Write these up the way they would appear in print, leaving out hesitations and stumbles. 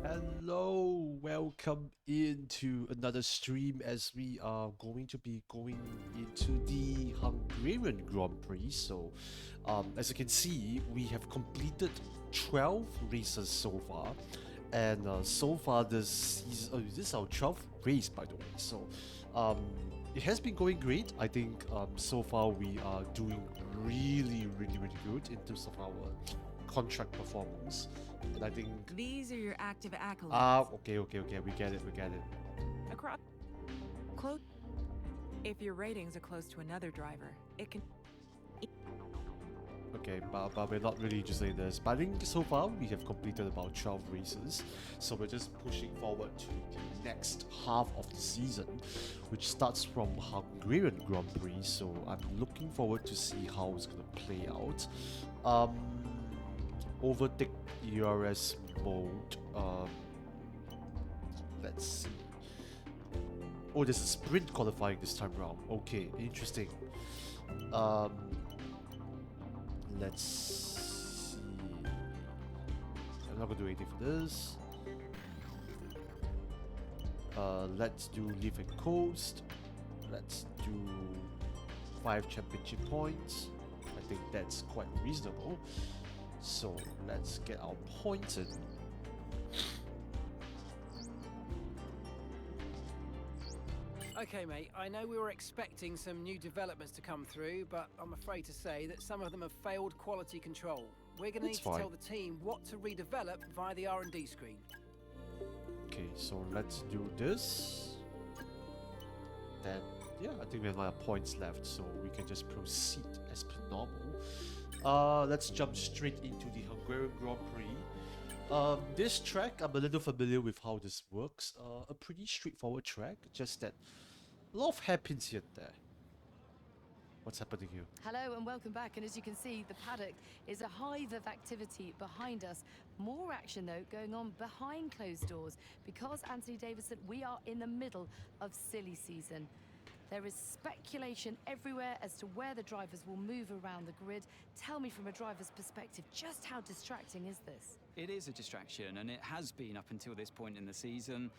Hello, welcome into another stream as we are going to be going into the Hungarian Grand Prix. As you can see, we have completed 12 races so far, and so far this season, this is our 12th race, by the way. Um, it has been going great. I think so far we are doing really good in terms of our contract performance. And I think These are your active accolades. okay, we get it. Across close. If your ratings are close to another driver, it can. Okay, but we're not really interested in this. But I think so far we have completed about 12 races, so we're just pushing forward to the next half of the season, which starts from Hungarian Grand Prix. So I'm looking forward to see how it's gonna play out. Um, Overtake ERS mode. Let's see. Oh, there's a sprint qualifying this time around. Okay, interesting. Um, let's see. I'm not gonna do anything for this. Let's do Leaf and Coast. Let's do 5 championship points. I think that's quite reasonable. So let's get our points in. Okay, mate, I know we were expecting some new developments to come through, but I'm afraid to say that some of them have failed quality control. We're going to need to tell the team what to redevelop via the R&D screen. Okay, so let's do this. Then, yeah, I think we have our points left, so we can just proceed as per normal. Let's jump straight into the Hungarian Grand Prix. This track, I'm a little familiar with how this works. A pretty straightforward track, just that a lot of hairpins here and there. What's happening here? Hello and welcome back, and as you can see, the paddock is a hive of activity behind us. More action though going on behind closed doors because, Anthony Davison, we are in the middle of silly season. There is speculation everywhere as to where the drivers will move around the grid. Tell me from a driver's perspective, just how distracting is this? It is a distraction, and it has been up until this point in the season,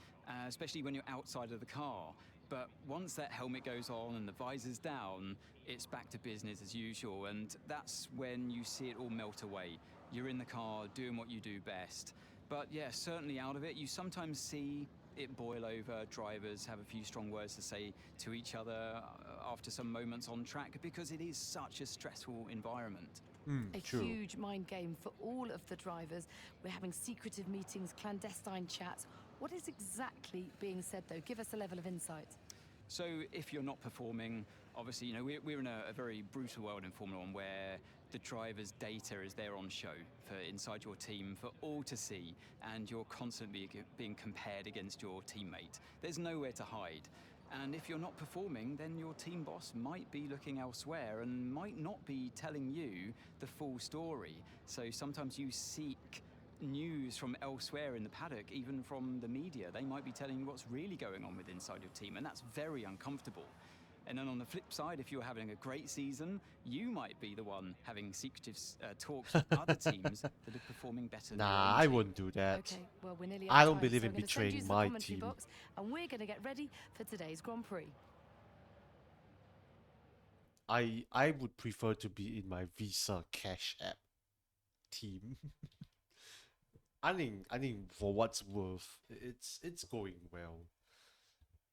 especially when you're outside of the car. But once that helmet goes on and the visor's down, it's back to business as usual, and that's when you see it all melt away. You're in the car doing what you do best. But yeah, certainly out of it, you sometimes see it boil over. Drivers have a few strong words to say to each other after some moments on track because it is such a stressful environment. A huge mind game for all of the drivers. We're having secretive meetings, clandestine chats. What is exactly being said, though? Give us a level of insight. So if you're not performing, obviously, you know, we're in a very brutal world in Formula One where the driver's data is there on show for inside your team for all to see, and you're constantly being compared against your teammate. There's nowhere to hide. And if you're not performing, then your team boss might be looking elsewhere and might not be telling you the full story. So sometimes you seek news from elsewhere in the paddock, even from the media. They might be telling you what's really going on with inside your team, and that's very uncomfortable. And then on the flip side, if you're having a great season, you might be the one having secretive talks with other teams that are performing better than your own I team. wouldn't do that. Okay, well, we're nearly I out don't of time, believe so in I'm gonna send you betraying to the my commentary team. box, and we're going to get ready for today's Grand Prix. I would prefer to be in my Visa Cash App team. I think for what's worth, it's going well.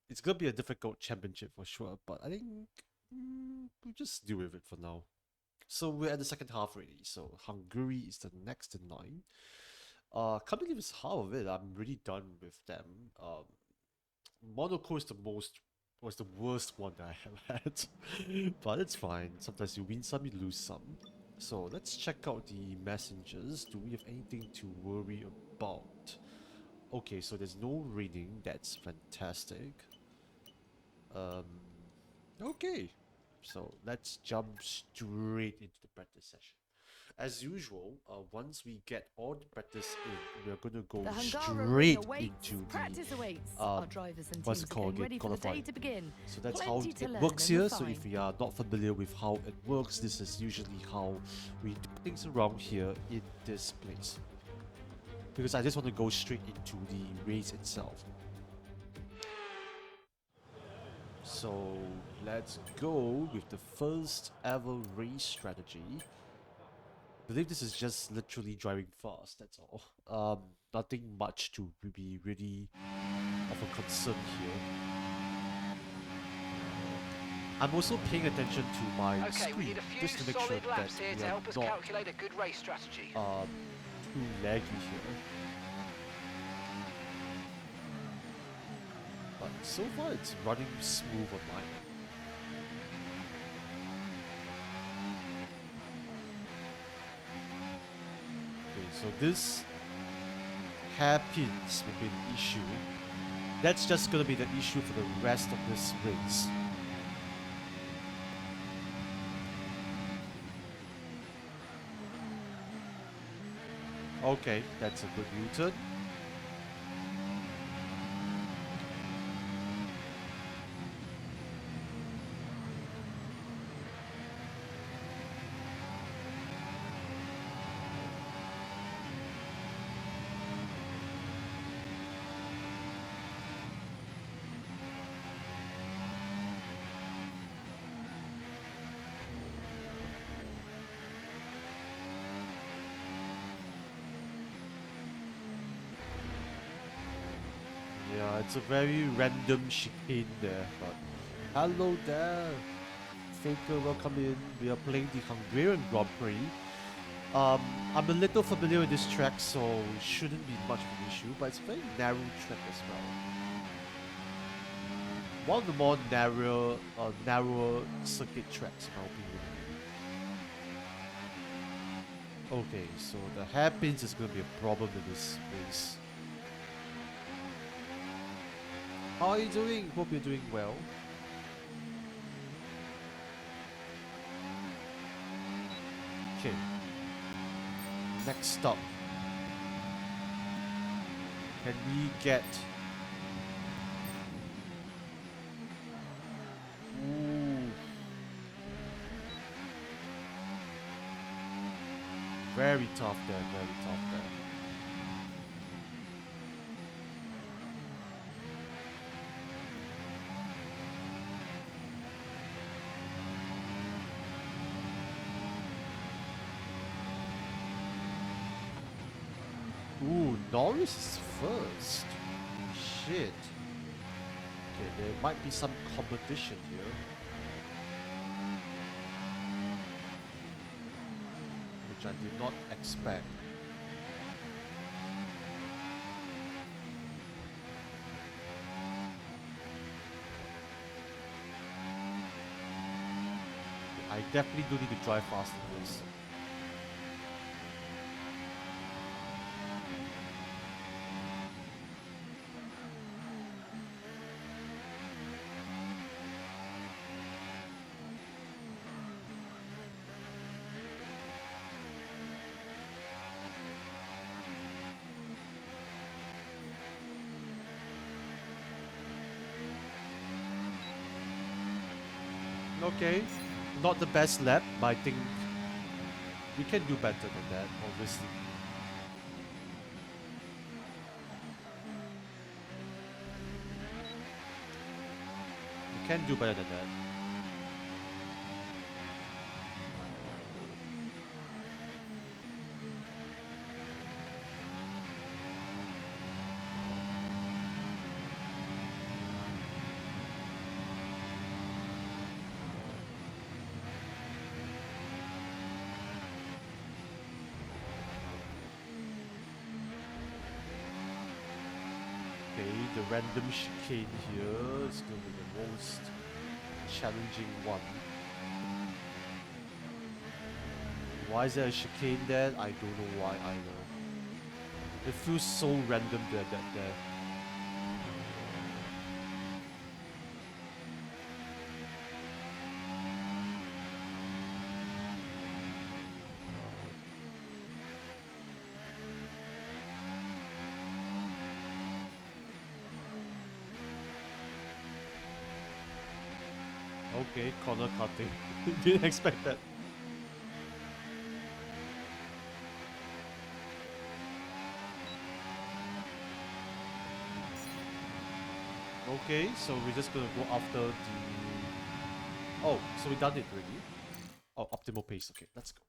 It's gonna be a difficult championship for sure, but I think we'll just deal with it for now. So we're at the second half already. So Hungary is the next in line. Can't believe it's half of it. I'm really done with them. Monaco is was the worst one that I have had, but it's fine. Sometimes you win some, you lose some. So let's check out the messengers. Do we have anything to worry about? Okay, so there's no reading. That's fantastic. Okay, so let's jump straight into the practice session. As usual, once we get all the practice in, we're gonna go The Hungarian straight awaits. into Practice the awaits. Our drivers and what's teams it are called getting again? ready for the day Qualifying. to begin. So that's Plenty how to it learn works and here. So refine. if we are not familiar with how it works, this is usually how we do things around here in this place. because I just want to go straight into the race itself. So let's go with the first ever race strategy. I believe this is just literally driving fast, that's all. Nothing much to be really of a concern here. I'm also paying attention to my Okay, we screen need a few just to make sure solid that laps here we to are help us not calculate a good race strategy. too laggy here. But so far it's running smooth on my end. Okay, so this hairpins will be an issue. That's just gonna be the issue for the rest of this race. Okay, that's a good U-turn. Yeah, it's a very random chicane there, but hello there, Faker, welcome in. We are playing the Hungarian Grand Prix. I'm a little familiar with this track, so it shouldn't be much of an issue, but it's a very narrow track as well. One of the more narrower circuit tracks, in my opinion. Okay, so the hairpins is going to be a problem in this race. How are you doing? Hope you're doing well. Okay. Next stop. Can we get... Ooh. Very tough there, very tough there. Ooh, Norris is first. Shit. Okay, there might be some competition here. Which I did not expect. I definitely do need to drive fast in this. Okay, not the best lap, but I think we can do better than that, obviously. We can do better than that. The random chicane here is going to be the most challenging one. Why is there a chicane there? I don't know why either. It feels so random there. Okay, corner cutting. Didn't expect that. Okay, so we're just gonna go after the... Oh, so we done it already. Oh, optimal pace. Okay, let's go.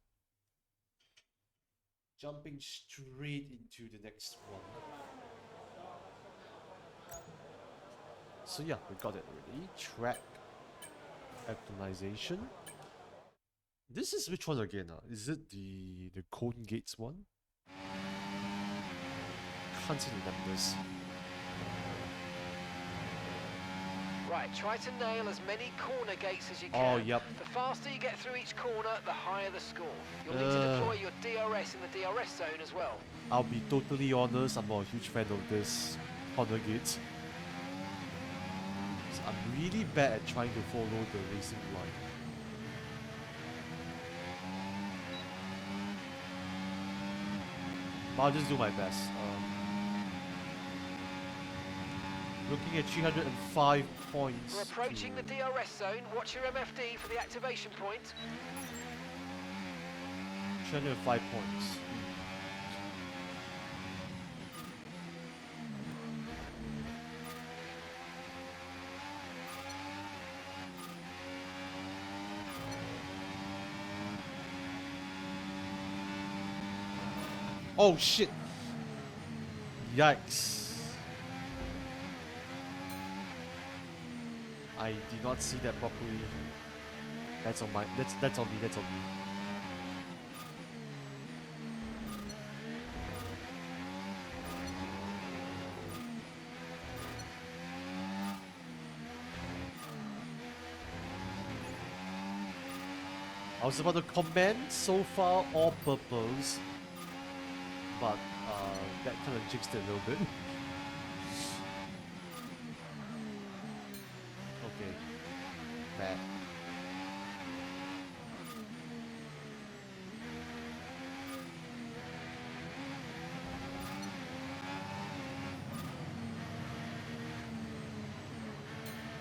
Jumping straight into the next one. So yeah, we got it already. Track optimization. This is which one again? Is it the Cone Gates one? Can't see the numbers. Right, try to nail as many corner gates as you can. Oh, yep. The faster you get through each corner, the higher the score. You'll need to deploy your DRS in the DRS zone as well. I'll be totally honest, I'm not a huge fan of this corner gates. So I'm really bad at trying to follow the racing line. But I'll just do my best. Looking at 305 points. We're approaching the DRS zone. Watch your MFD for the activation point. 305 points. Oh shit! Yikes! I did not see that properly. That's on my. That's on me. That's on me. I was about to comment so far all purples, but that kind of jinxed it a little bit. Okay, bad.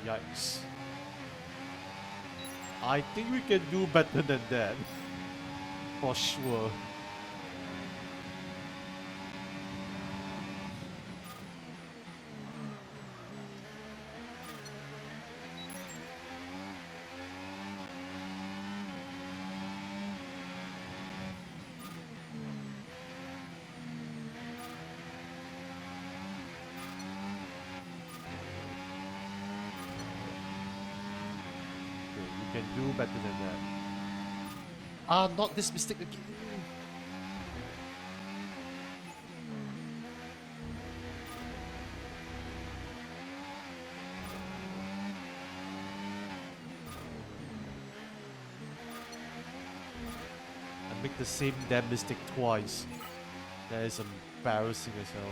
Yikes. I think we can do better than that. For sure. Can do better than that. Ah, not this mistake again. I make the same damn mistake twice. That is embarrassing as hell.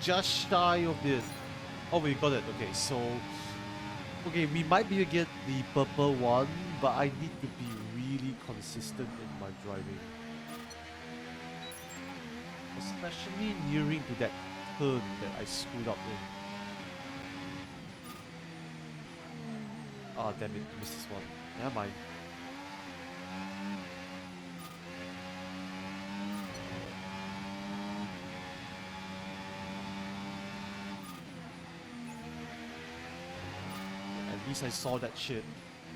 Just shy of it. Oh, we got it. Okay, so... Okay, we might be able to get the purple one, but I need to be really consistent in my driving. Especially nearing to that turn that I screwed up in. Ah, damn it, missed this one. Never mind. At least I saw that shit.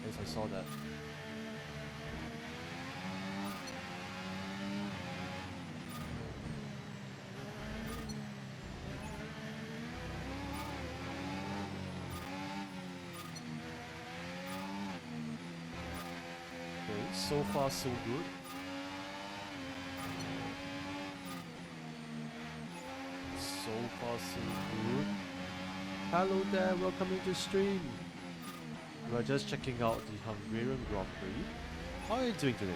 Yes, I saw that. Okay, so far so good. So far so good. Hello there, welcome to the stream. We're just checking out the Hungarian Grand Prix. How are you doing today?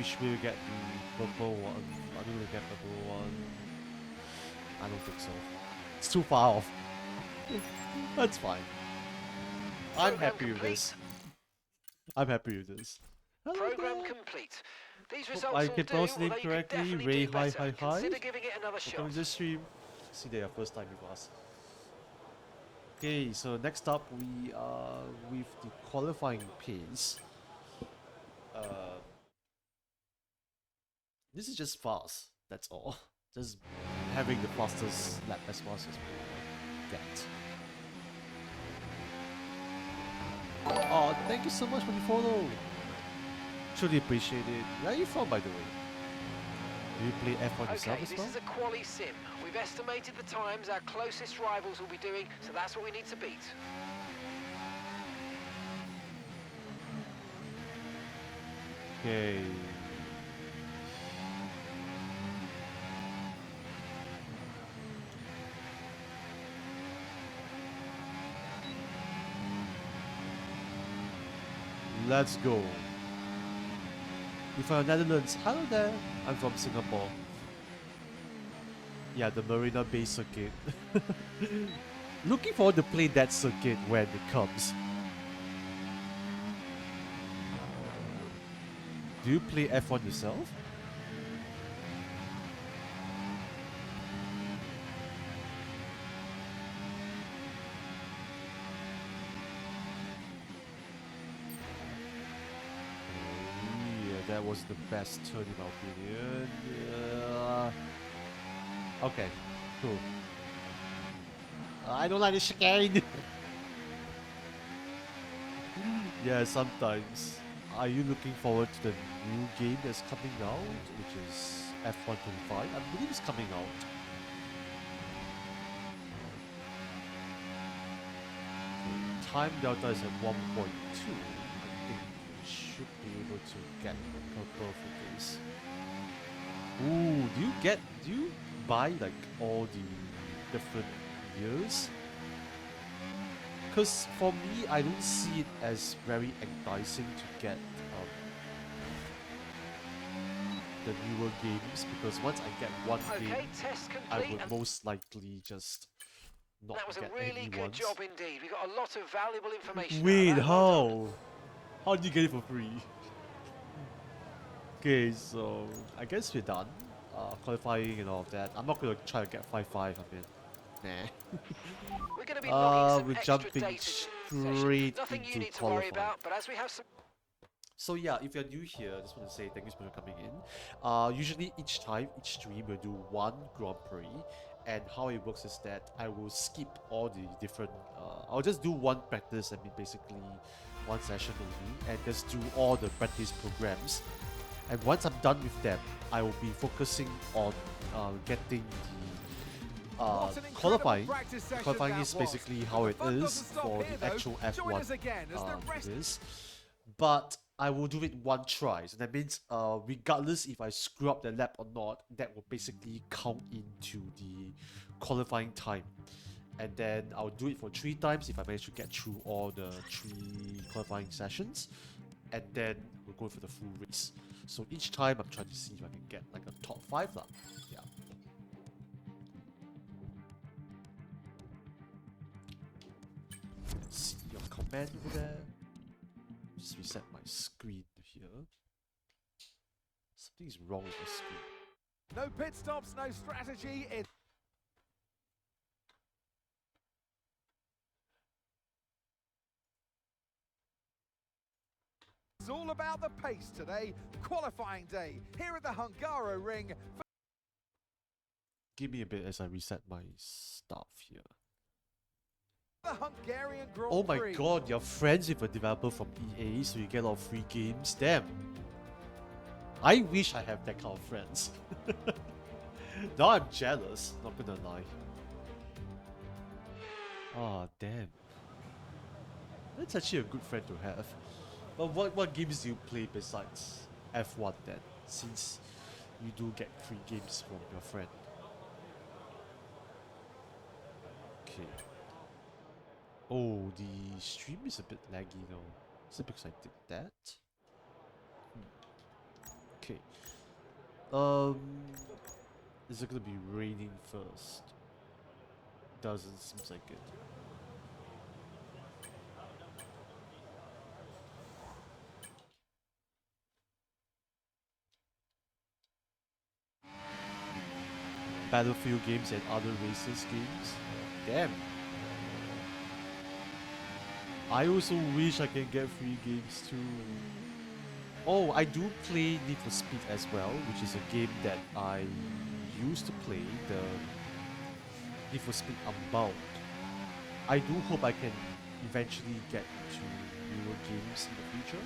which way we get the purple one. I think we get purple one. I don't think so. It's too far off. That's fine. I'm happy with this. I'm happy with this. Hello Program there. complete. These Hope results I will can do, pronounce the name although you can correctly. definitely Ray, do hi, better. hi, hi. Consider giving it another shot. Welcome to the stream. See, they are first time with us. Okay, so next up we are with the qualifying pace. This is just fast. That's all. Just having the fastest lap as fast as we get. Oh, thank you so much for the follow. Truly appreciate it. Where are you from, by the way? Do you play F1 yourself as well? This is a quali sim. We've estimated the times our closest rivals will be doing, so that's what we need to beat. Okay. Let's go. You're from the Netherlands. Hello there. I'm from Singapore. Yeah, the Marina Bay circuit. Looking forward to play that circuit when it comes. Do you play F1 yourself? That was the best turn in my opinion. Okay, cool. I don't like the chicane. Yeah, sometimes. Are you looking forward to the new game that's coming out, which is F125? I believe it's coming out. Okay, time delta is at 1.2. I think we should be able to get purple for this. Ooh, do you buy like all the different years? Because for me, I don't see it as very enticing to get the newer games, because once I get one game, I would most likely just not that was get a really any good ones. job indeed. We got a lot of valuable information. Wait, how? How did you get it for free? Okay, so I guess we're done. Qualifying and all of that. I'm not gonna try to get 5-5. I mean, nah. We're going to be logging some We're extra jumping data straight Nothing you into need to worry qualifying. about, but as we have some... So yeah, if you're new here, I just want to say thank you so much for coming in. Usually each stream we'll do one Grand Prix, and how it works is that I will skip all the different, I'll just do one practice, I mean basically one session only, and just do all the practice programs. And once I'm done with them, I will be focusing on getting the qualifying. Qualifying is basically how it is for the actual F1 but I will do it one try. So that means regardless if I screw up the lap or not, that will basically count into the qualifying time. And then I'll do it for 3 times if I manage to get through all the 3 qualifying sessions. And then we'll go for the full race. So each time I'm trying to see if I can get like a top 5 lah. Yeah. See your comment over there. Just reset my screen here. Something's wrong with the screen. No pit stops, no strategy. It's all about the pace today. Qualifying day here at the Hungaroring. Give me a bit as I reset my stuff here. The Hungarian Grand Oh my Prix. god, you're friends with a developer from EA, so you get a lot of free games. Damn. I wish I have that kind of friends. Now I'm jealous, not gonna lie. Oh damn. That's actually a good friend to have. But what games do you play besides F1 then? Since you do get free games from your friend. Okay. Oh, the stream is a bit laggy though. Is it because I did that? Okay. Is it gonna be raining first? Doesn't seem like it. Battlefield games and other races games. Damn. I also wish I can get free games too. Oh, I do play Need for Speed as well, which is a game that I used to play, the Need for Speed Unbound. I do hope I can eventually get to newer games in the future.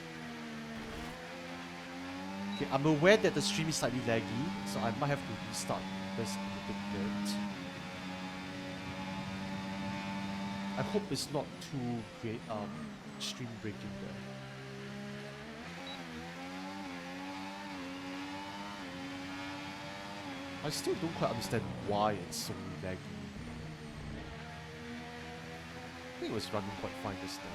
Okay, I'm aware that the stream is slightly laggy, so I might have to restart this in a bit. I hope it's not too great stream breaking there. I still don't quite understand why it's so laggy. I think it was running quite fine this time.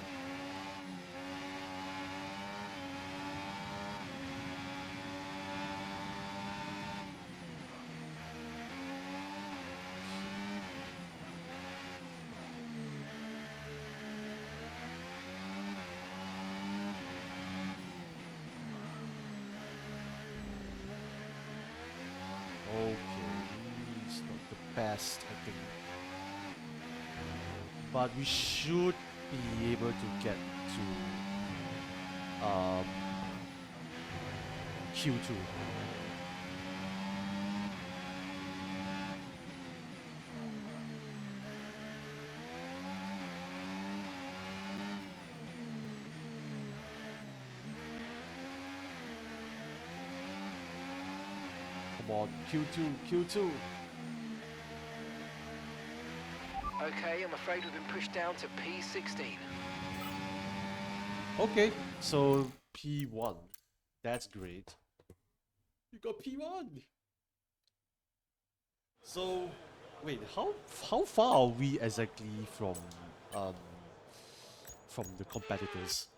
Best, I think. But we should be able to get to Q2. Come on, Q2. Okay, I'm afraid we've been pushed down to P16. Okay, so P1. That's great. You got P1. So, wait, how far are we exactly from the competitors?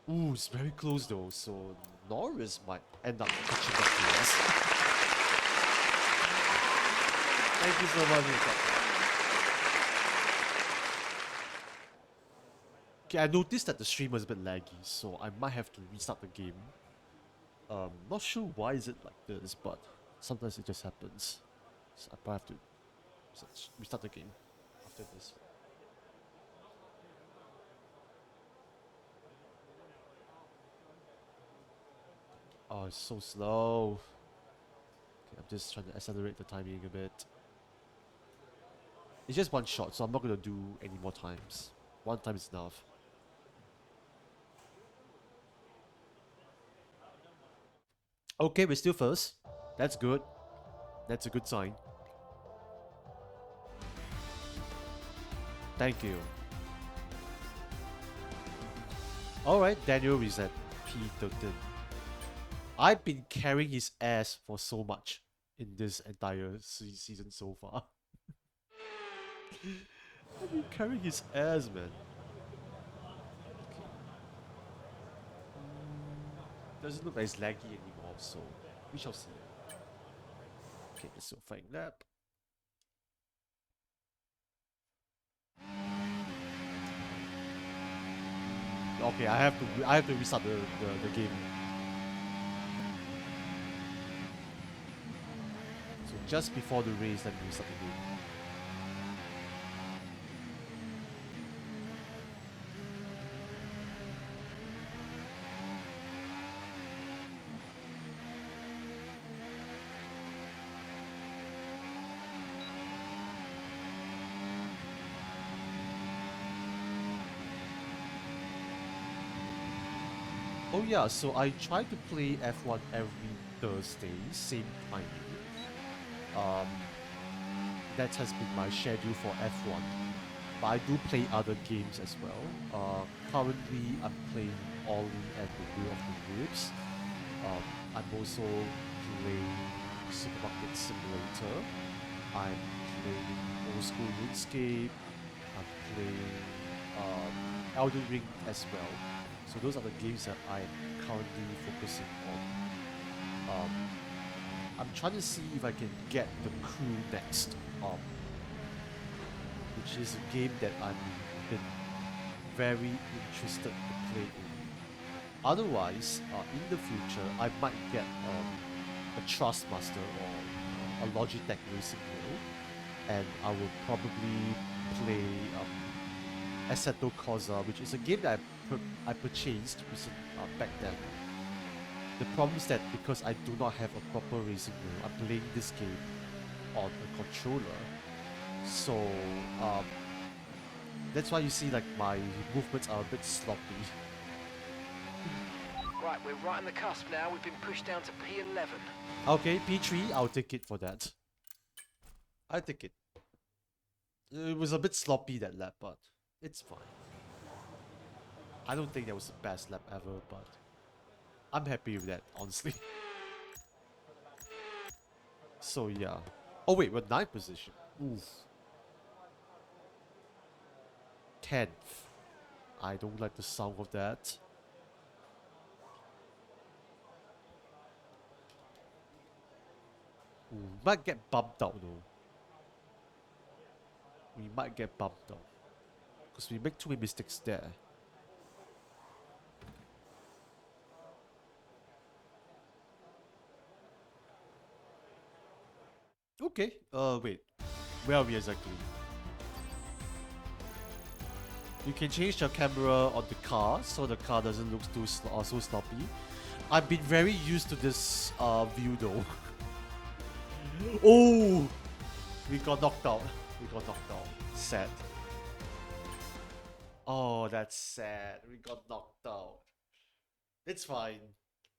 Ooh, it's very close though. So Norris might end up catching up to us. Thank you so much. Okay, I noticed that the stream was a bit laggy, so I might have to restart the game. Not sure why is it like this, but sometimes it just happens. So I probably have to restart the game after this. Oh, it's so slow. Okay, I'm just trying to accelerate the timing a bit. It's just one shot, so I'm not gonna do any more times. One time is enough. Okay, we're still first. That's good. That's a good sign. Thank you. Alright, Daniel is at P13. I've been carrying his ass for so much in this entire season so far. I've been carrying his ass, man. Okay. Doesn't look like it's laggy anymore, so we shall see. Okay, let's do a fighting lap. Okay, I have to restart the game. So just before the race, let me restart the game. Oh yeah, so I try to play F1 every Thursday, same timing. That has been my schedule for F1. But I do play other games as well. Currently, I'm playing Ollie and the Wheel of the Whips. I'm also playing Supermarket Simulator. I'm playing Old School RuneScape. I'm playing Elden Ring as well. So those are the games that I'm currently focusing on. I'm trying to see if I can get The Crew next, which is a game that I've been very interested to play in. Otherwise, in the future, I might get a Trustmaster or a Logitech racing wheel, and I will probably play Assetto Corsa, which is a game that I purchased back then. The problem is that because I do not have a proper racing wheel, I'm playing this game on a controller. So that's why you see like my movements are a bit sloppy. Right, we're right on the cusp now. We've been pushed down to P11. Okay, P3, I'll take it for that. I take it. It was a bit sloppy that lap, but it's fine. I don't think that was the best lap ever, but I'm happy with that, honestly. So yeah. Oh wait, we're 9th position. Oof. 10th. I don't like the sound of that. Ooh, we might get bumped out though. We might get bumped out. Because we make too many mistakes there. Okay, wait. Where are we exactly? You can change your camera on the car so the car doesn't look so sloppy. I've been very used to this view though. Oh! We got knocked out. We got knocked out. Sad. Oh, that's sad. We got knocked out. It's fine.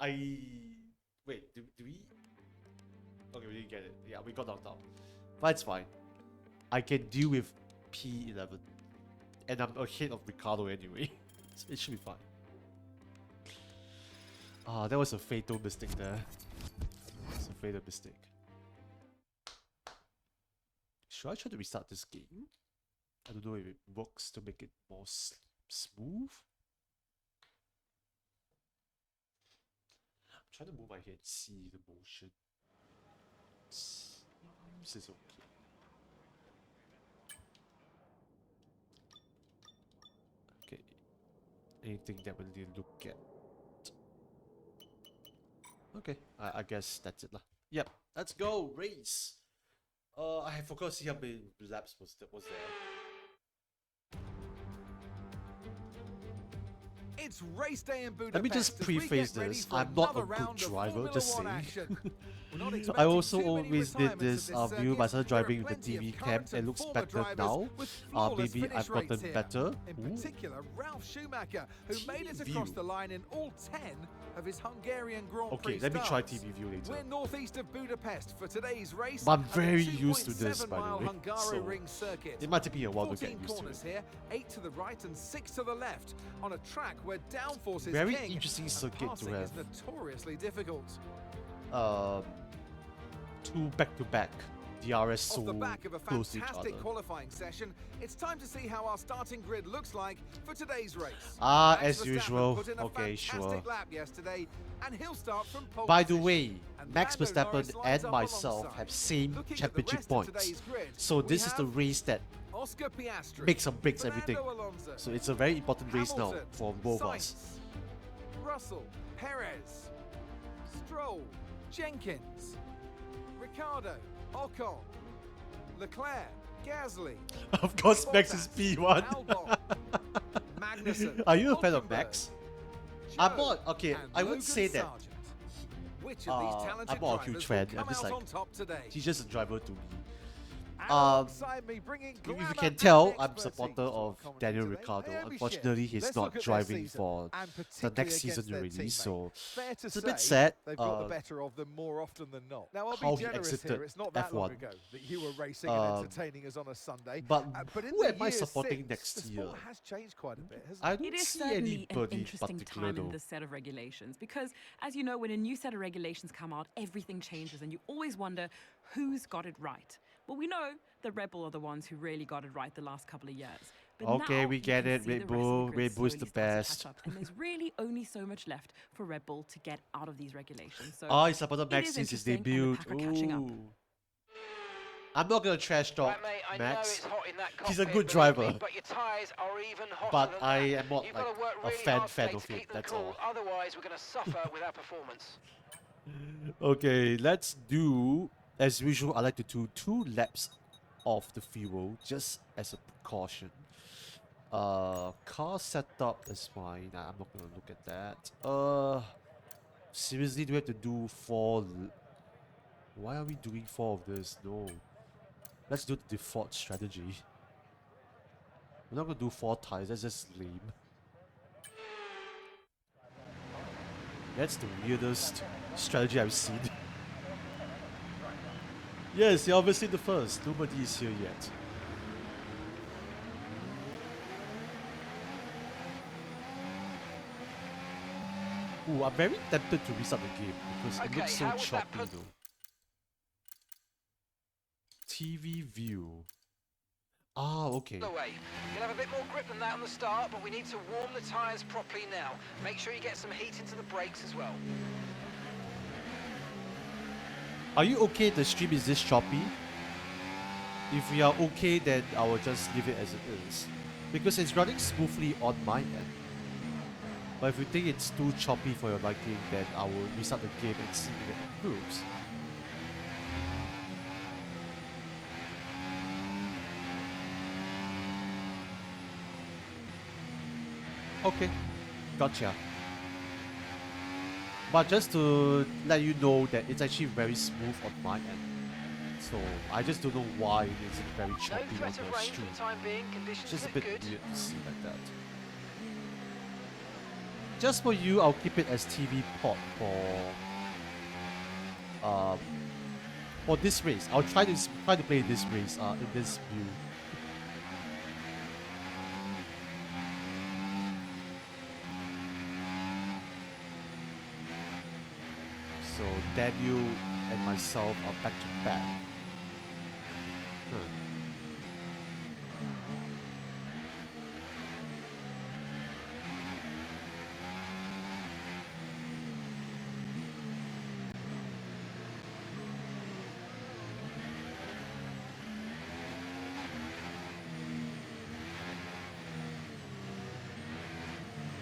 Wait, do we... Okay, we didn't get it. Yeah, we got knocked out. But it's fine. I can deal with P11. And I'm ahead of Ricardo anyway. So it should be fine. Ah, that was a fatal mistake there. It's a fatal mistake. Should I try to restart this game? I don't know if it works to make it more smooth. I'm trying to move my head and see the motion. This is okay. Okay. Anything that we need to look at? Okay, I guess that's it lah. Yep, let's go race. I forgot to see how many laps was there. It's race day in Budapest. Let me just preface this. I'm not a good driver, just saying. I also always did this view by started driving with the TV cam. It looks better now. Maybe I've gotten better. In particular, Ralf Schumacher, who made it across the line in all 10 of his Hungarian Grand Prix. Okay, let me try TV view later. We're northeast of Budapest for today's race. But I'm very used to this, by the way. So ring circuit. It might take me a while to get 14 used to corners it. here, 8 to the right and 6 to the left, on a track where downforce is Very king, interesting circuit to passing have. is notoriously difficult. 2 back-to-back DRS so Off the back of a close to each other. fantastic qualifying session, it's time to see how our starting grid looks like for today's race. Ah, Max as Verstappen usual. put in a Okay, sure. fantastic lap yesterday, and he'll start from pole By the position. way, And Max Lando Norris Verstappen lines and up myself alongside. have same Looking at the championship rest of points. today's grid, So we this is the have race that Oscar Piastri, makes or breaks everything. Fernando Alonso, So it's a very important race now Hamilton, for both of us. Sainz, Russell, Perez, Stroll, Jenkins, Ricardo, Ocon, Leclerc, Gasly. Of course, Max is Bottas, P1. Albon, Magnussen, Are you a fan of Hulkenberg, Max? Zhou, I'm not. Okay, and I would Logan say that Sargent. Which of these talented I'm not a drivers huge fan. will I'm come just out like, on top today? he's just a driver to me. And alongside me, bringing If you glamour can and tell, I'm a expertise supporter to our of commentary Daniel today, Ricciardo. Naomi Unfortunately, Schiff. he's Let's not look at their driving season, for and the particularly next season against their already, teammate. so Fair to it's a bit say, sad. They've got the better of them more often than not. Now, I'll how be he generous exited here. It's not that long F1. ago that you were racing and entertaining us on a Sunday. But But in who the am I years supporting since, next the year? sport has changed quite a bit, hasn't I it? don't It is see certainly an anybody interesting particular time in though. this set of regulations because, as you know, when a new set of regulations come out, everything changes and you always wonder who's got it right. Well, we know the Red Bull are the ones who really got it right the last couple of years. But Okay, now we you get can it. see Red the rest of the Bull. grid Red Bull's slowly the starts to best. catch up, and there's really only so much left for Red Bull to get out of these regulations. So Oh, it's about the it Max is since his interesting, and the debut. pack are catching up. Ooh. I'm not gonna trash talk Right, mate, I know Max. it's hot in that He's a cockpit, good believe me, driver, but your tyres are even hotter but than I that. am not You've like got to work a really fan hard today of to him. keep them That's cool, all. otherwise we're going to suffer with our performance. Okay, let's do as usual. I like to do 2 laps of the fuel just as a precaution. Car setup is fine. Nah, I'm not gonna look at that. Seriously, do we have to do 4? Why are we doing 4 of this? No. Let's do the default strategy. We're not gonna do 4 tires, that's just lame. That's the weirdest strategy I've seen. Yes, you're obviously the first. Nobody is here yet. Ooh, I'm very tempted to restart the game because it looks so choppy though. TV view. Ah, okay. Away. You'll have a bit more grip than that on the start, but we need to warm the tyres properly now. Make sure you get some heat into the brakes as well. Are you okay the stream is this choppy? If we are okay, then I will just leave it as it is. Because it's running smoothly on my end. But if you think it's too choppy for your liking, then I will restart the game and see if it improves. Okay, gotcha. But just to let you know that it's actually very smooth on my end. So I just don't know why it isn't very choppy No on threat of the rain for stream. the time being. Conditions Just a look bit good. weird to see like that. Just for you, I'll keep it as TV port for this race. I'll try to play this race in this view. So Daniel and myself are back to back.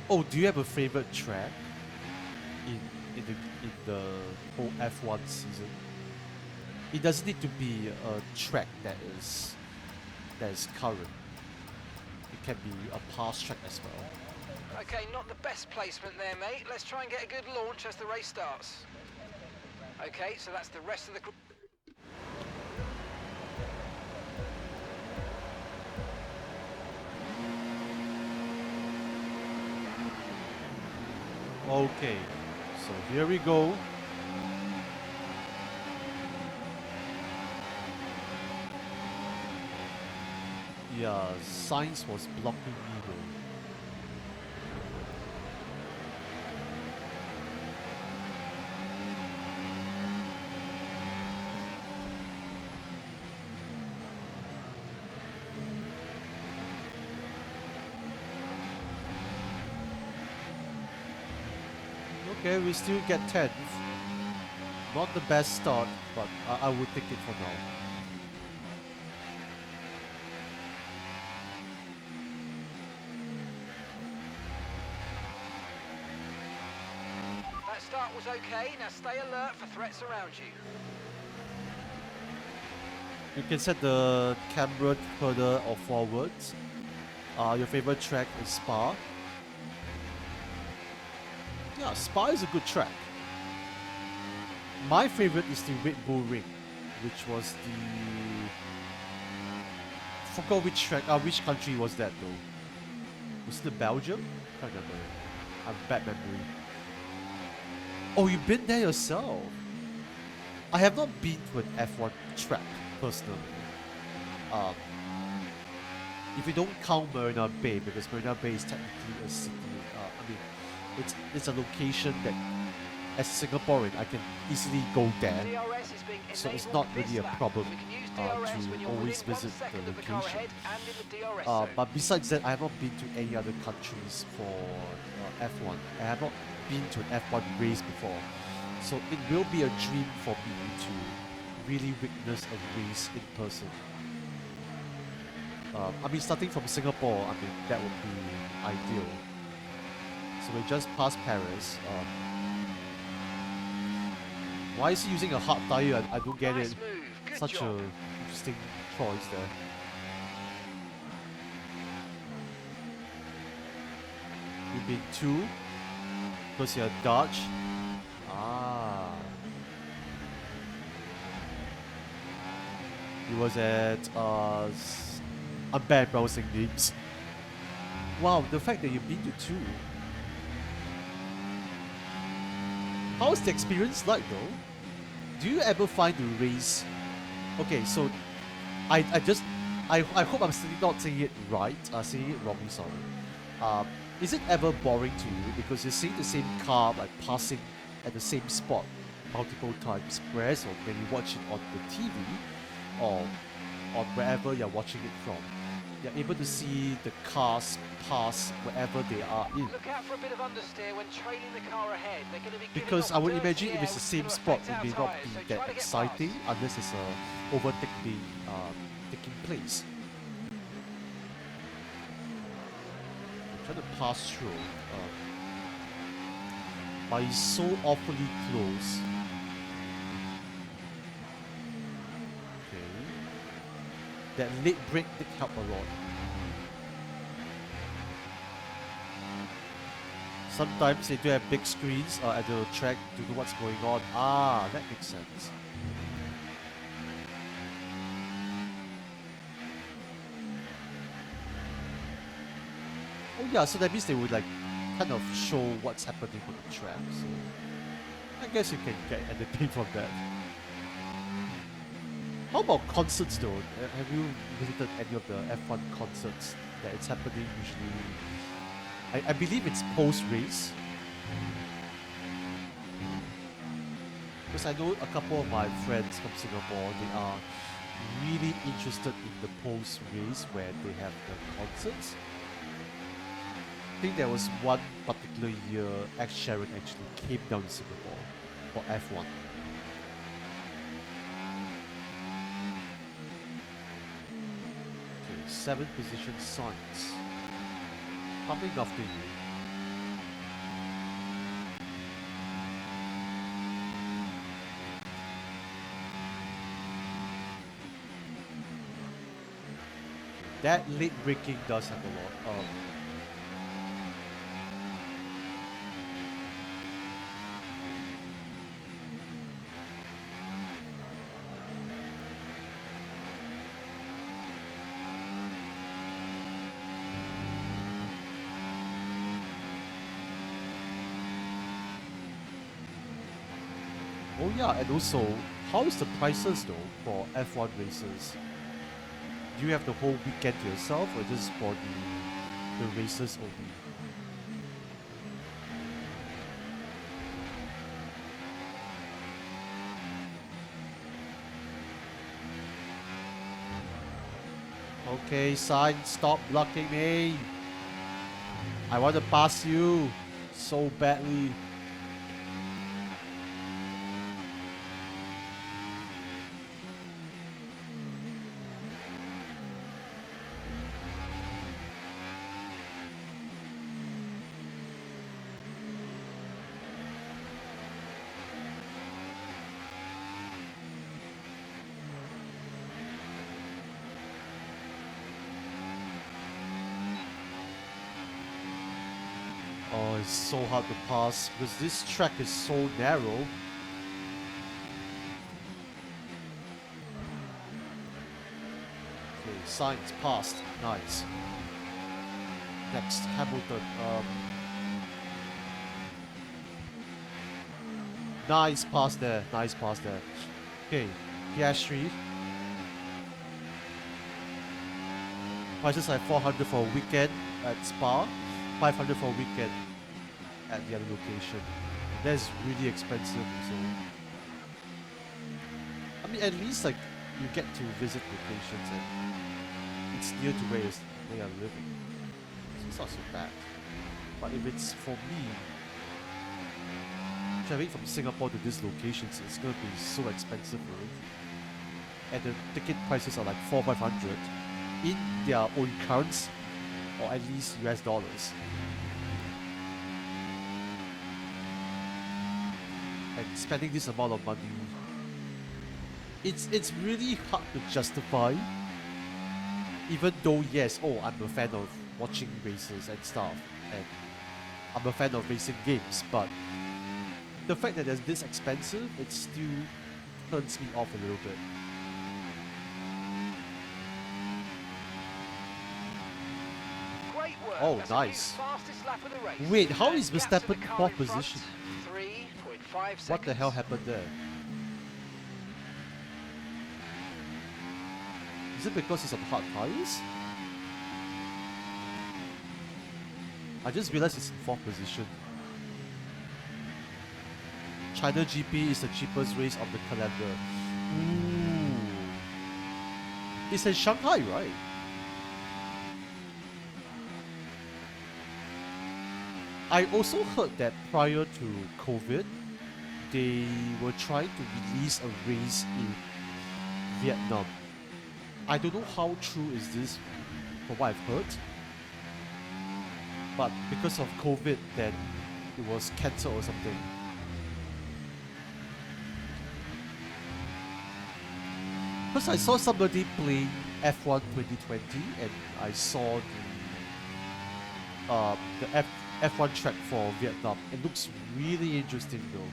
Oh, do you have a favorite track in the whole F1 season? It doesn't need to be a track that is current. It can be a past track as well. Okay, not the best placement there, mate. Let's try and get a good launch as the race starts. Okay, so that's the rest of the group. Okay, so here we go. Yeah, Sainz was blocking me though. Okay, we still get 10th. Not the best start, but I would take it for now. That start was okay. Now stay alert for threats around you. You can set the camera further or forwards. Your favorite track is Spa. Yeah, Spa is a good track. My favorite is the Red Bull Ring, which was the... Forgot which track, which country was that though? Was it Belgium? Can't remember. I have bad memory. Oh, you've been there yourself? I have not been to an F1 track, personally. If you don't count Marina Bay, because Marina Bay is technically a city, I mean, it's a location that, as a Singaporean, I can easily go there so it's not really a problem to always visit the location. But besides that, I have not been to any other countries for F1. I have not been to an F1 race before, so it will be a dream for me to really witness a race in person. I mean, starting from Singapore, I mean, that would be ideal. So we just passed Paris. Why is he using a hard tire? I don't get it. Such a interesting choice there. You've been two because you're Dutch. Ah. He was at I'm bad browsing names. Wow, the fact that you've been to two. How's the experience like though? Do you ever find the race? Okay, so I hope I'm still not saying it right. Saying it wrongly, sorry. Is it ever boring to you because you're seeing the same car like passing at the same spot multiple times, whereas when you watch it on the TV or on wherever you're watching it from, you're able to see the cars pass wherever they are in. Look out for a bit of understeer when trailing the car ahead. They're going to be because I would imagine if it's the same spot, it may not be that exciting unless it's a overtaking taking place. I'm trying to pass through, but it's so awfully close. That late break did help a lot. Sometimes they do have big screens at the track to know what's going on. Ah, that makes sense. Oh yeah, so that means they would like kind of show what's happening on the track. So I guess you can get entertained from that. How about concerts though? Have you visited any of the F1 concerts that it's happening usually? I believe it's post-race. Because I know a couple of my friends from Singapore, they are really interested in the post-race where they have the concerts. I think there was one particular year Ed Sheeran actually came down to Singapore for F1. 7th position Sainz. Coming after you. That late braking does have a lot. Oh yeah, and also, how is the prices though for F1 races? Do you have the whole weekend to yourself or just for the races only? Okay, sign, stop blocking me. I want to pass you so badly. Oh, it's so hard to pass because this track is so narrow. Okay, Sainz passed. Nice. Next, Hamilton. Nice pass there. Nice pass there. Okay, Piastri. Prices like 400 for a weekend at Spa. 500 for a weekend at the other location. That's really expensive. So I mean, at least like you get to visit locations and it's near to where you're living. So it's not so bad. But if it's for me, traveling from Singapore to these locations, it's gonna be so expensive already. And the ticket prices are like 400-500 in their own currency, or at least US dollars. And spending this amount of money, it's really hard to justify. Even though yes, I'm a fan of watching races and stuff, and I'm a fan of racing games, but the fact that it's this expensive, it still turns me off a little bit. Great work. Oh, That's nice. the fastest lap of the race. Wait, how is And gap to the Verstappen car pole in front, position? 3.5 seconds. What the hell happened there? Is it because he's on hard tires? I just realized he's in 4th position. China GP is the cheapest race of the calendar. Ooh. It's in Shanghai, right? I also heard that prior to COVID, they were trying to release a race in Vietnam. I don't know how true is this from what I've heard, but because of COVID, then it was cancelled or something. Because I saw somebody playing F1 2020 and I saw the F1 track for Vietnam. It looks really interesting though.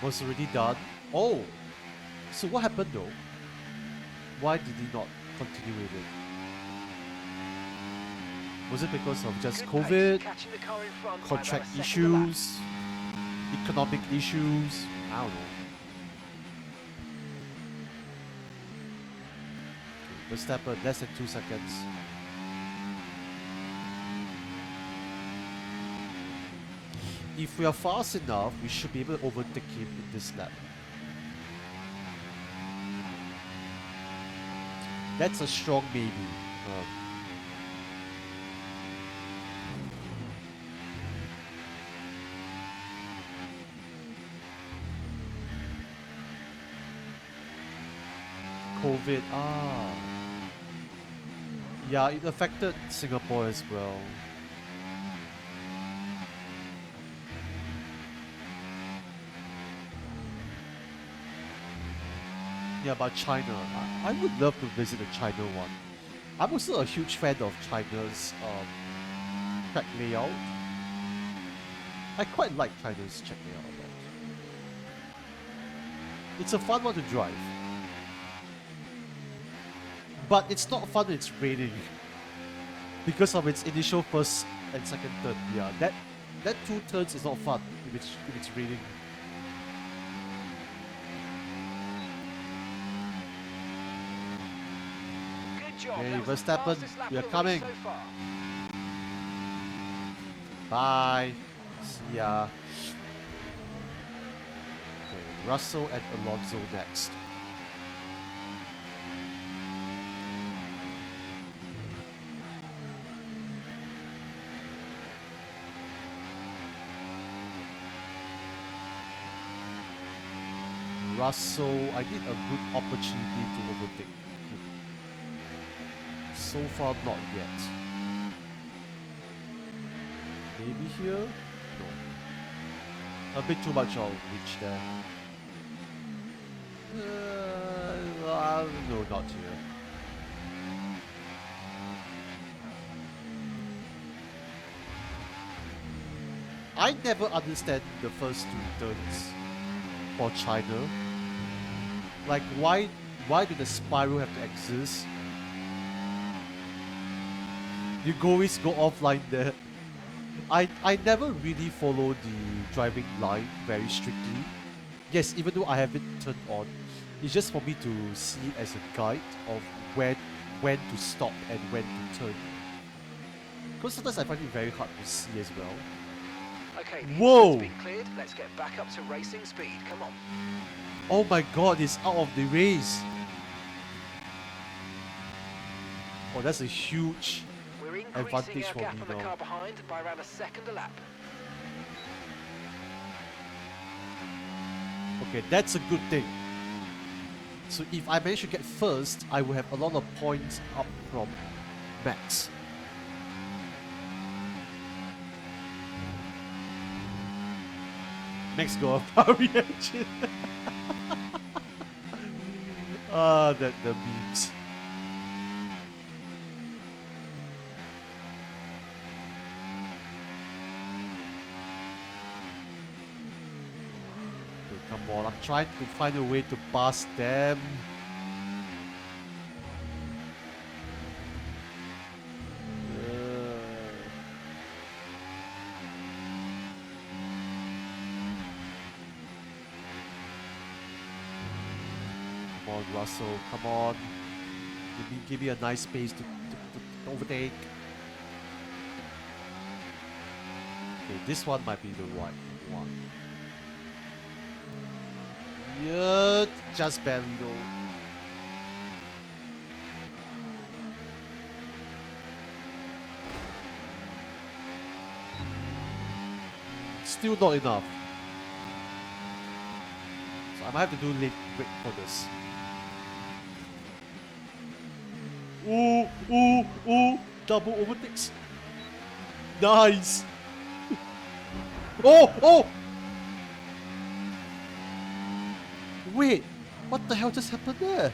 Was already done. Oh, so what happened though? Why did he not continue with it? Was it because of just Good COVID, pace, catching the car in front by contract about a second a lap. issues, economic issues? I don't know. Verstappen, less than 2 seconds. If we are fast enough, we should be able to overtake him in this lap. That's a strong maybe. COVID, yeah, it affected Singapore as well. Yeah, but China, I would love to visit the China one. I'm also a huge fan of China's track layout. I quite like China's track layout a lot. It's a fun one to drive. But it's not fun when it's raining. Because of its initial first and second turn. Yeah, that 2 turns is not fun if it's raining. Hey, Verstappen, we are coming. Bye. See ya. Okay, Russell and Alonso next. Russell, I need a good opportunity to overtake him. So far, not yet. Maybe here? No. A bit too much I'll reach there. No, not here. I never understand the first 2 turns for China. Like, why do the spiral have to exist? You always go offline there. I never really follow the driving line very strictly. Yes, even though I have it turned on, it's just for me to see as a guide of when to stop and when to turn. Because sometimes I find it very hard to see as well. Okay, the Whoa! incident's been cleared. Let's get back up to racing speed. Come on. Oh my god, it's out of the race. Oh, that's a huge We're increasing advantage our for gap me on the now. car behind by around a second a lap. Okay, that's a good thing. So if I manage to get first, I will have a lot of points up from Max. Max got a power reaction. Ah, the memes. Okay, come on, I'm trying to find a way to pass them. Come on, Russell, come on. Give me a nice space to overtake. Okay, this one might be the right one. Yeah, just barely though. Still not enough. So I might have to do late break for this. Ooh, ooh, ooh, double overtakes. Nice. Oh, oh! Wait, what the hell just happened there?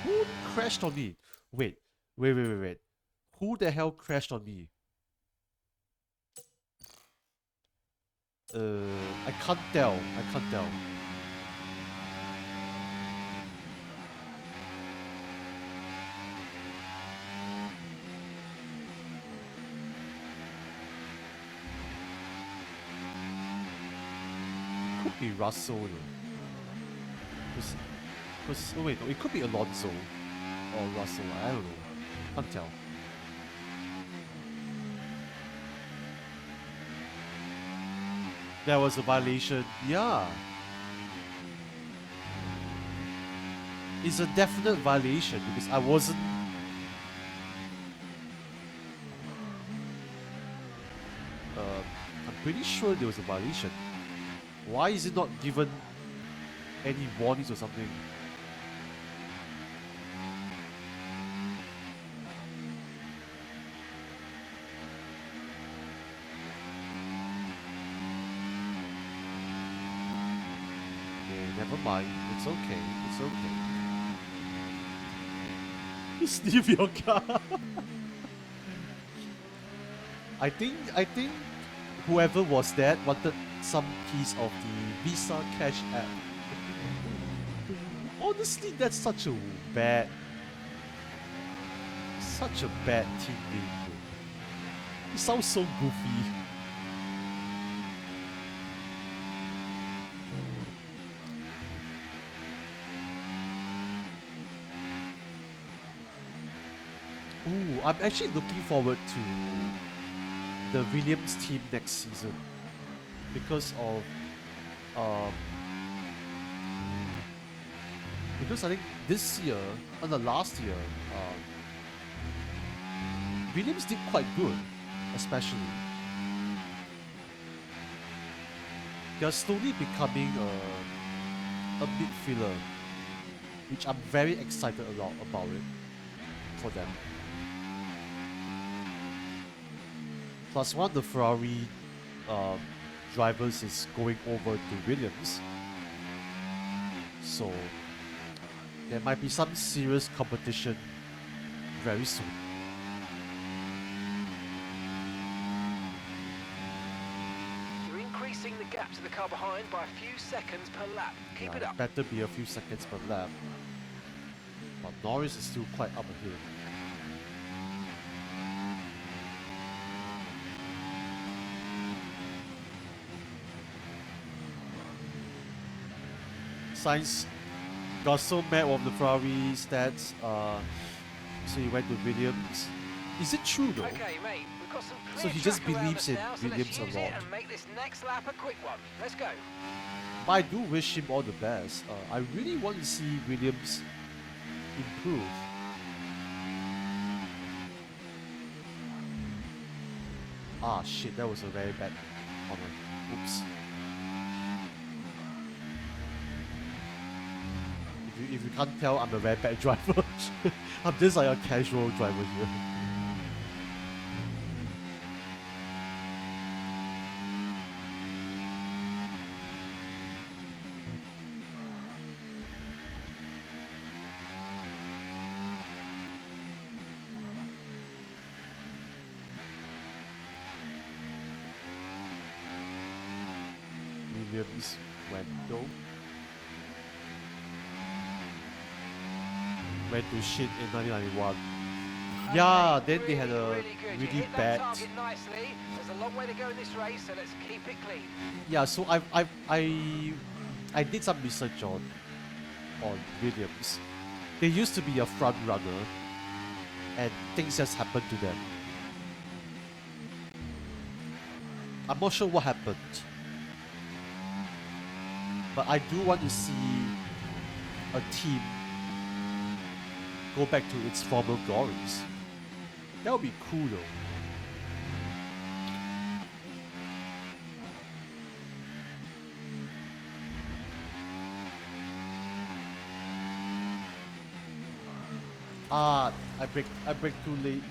Who crashed on me? Wait. Who the hell crashed on me? I can't tell. Could be Russell though. Oh wait, no, it could be Alonso or Russell. I don't know. Can't tell. There was a violation. Yeah. It's a definite violation because I wasn't. I'm pretty sure there was a violation. Why is it not given any warnings or something? Okay, never mind. It's okay. It's okay. You sniff your car. I think whoever was that wanted some piece of the Visa Cash app. Honestly, that's such a bad team name. It sounds so goofy. Ooh, I'm actually looking forward to the Williams team next season because I think this year and the last year Williams did quite good, especially. They're slowly becoming a midfielder, which I'm very excited about it for them. Plus, one of the Ferrari drivers is going over to Williams, so there might be some serious competition very soon. You're increasing the gap to the car behind by a few seconds per lap. Keep it up. Better be a few seconds per lap. But Norris is still quite up ahead. Sainz got so mad of the Ferrari stats, so he went to Williams. Is it true though? Okay, mate, we've got some clear So he just track around believes us in now, so Williams let's a use lot. it and make this next lap a quick one. Let's go. But I do wish him all the best. I really want to see Williams improve. Ah shit, that was a very bad corner. Oops. If you can't tell, I'm a very bad driver. I'm just like a casual driver here. Williams went to shit in 1991. Yeah, then they had a really bad. There's a long way to go in this race, so let's keep it clean. Yeah, so I did some research on Williams. They used to be a front runner, and things just happened to them. I'm not sure what happened, but I do want to see a team go back to its former glories. That would be cool though. Ah, I break too late.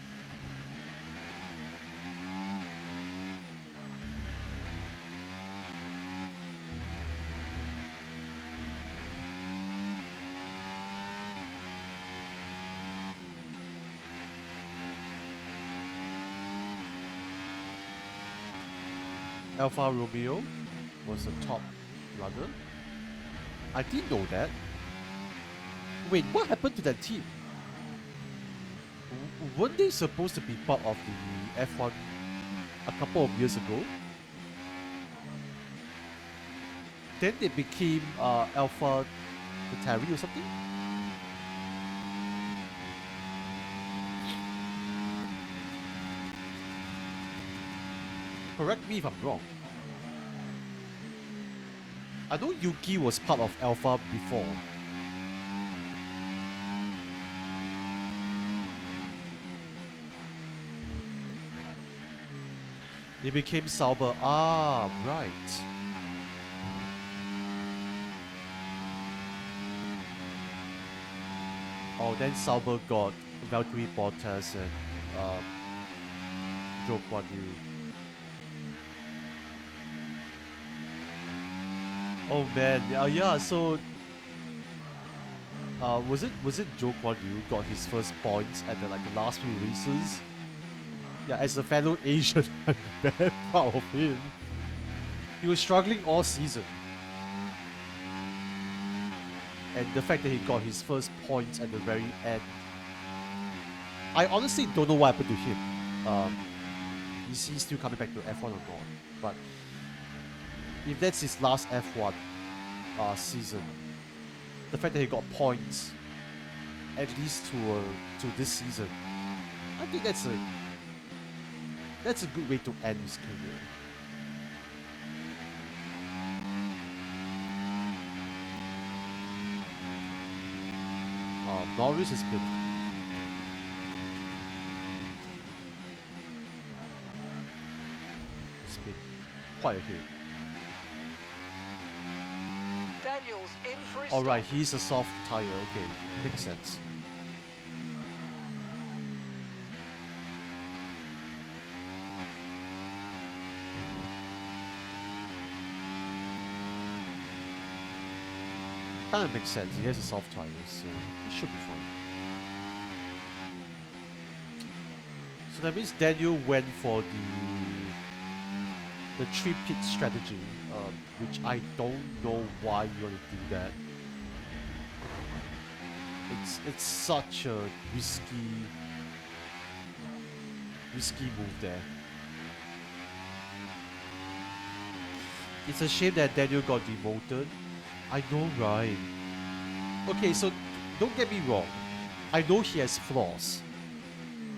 Alfa Romeo was the top runner. I didn't know that. Wait, what happened to that team? Weren't they supposed to be part of the F1 a couple of years ago? Then they became Alpha Qataari or something? Correct me if I'm wrong. I know Yuki was part of Alpha before. They became Sauber. Ah, right. Oh, then Sauber got Valtteri Bottas and Zhou Guanyu. Oh man, yeah. So, was it Zhou Guanyu got his first points at the last few races? Yeah, as a fellow Asian, I'm very proud of him. He was struggling all season. And the fact that he got his first points at the very end. I honestly don't know what happened to him. Is he still coming back to F1 or not? But if that's his last F1 season, the fact that he got points at least to this season, I think that's a good way to end his career. Norris has been quite a hit. Daniel's in for his Alright, he's a soft tire, okay, makes sense. Kind of makes sense. He has a soft tire, so it should be fine. So that means Daniel went for the 3-pit strategy, which I don't know why you want to do that. It's such a risky move there. It's a shame that Daniel got demoted. I know, right? Okay, so don't get me wrong. I know he has flaws.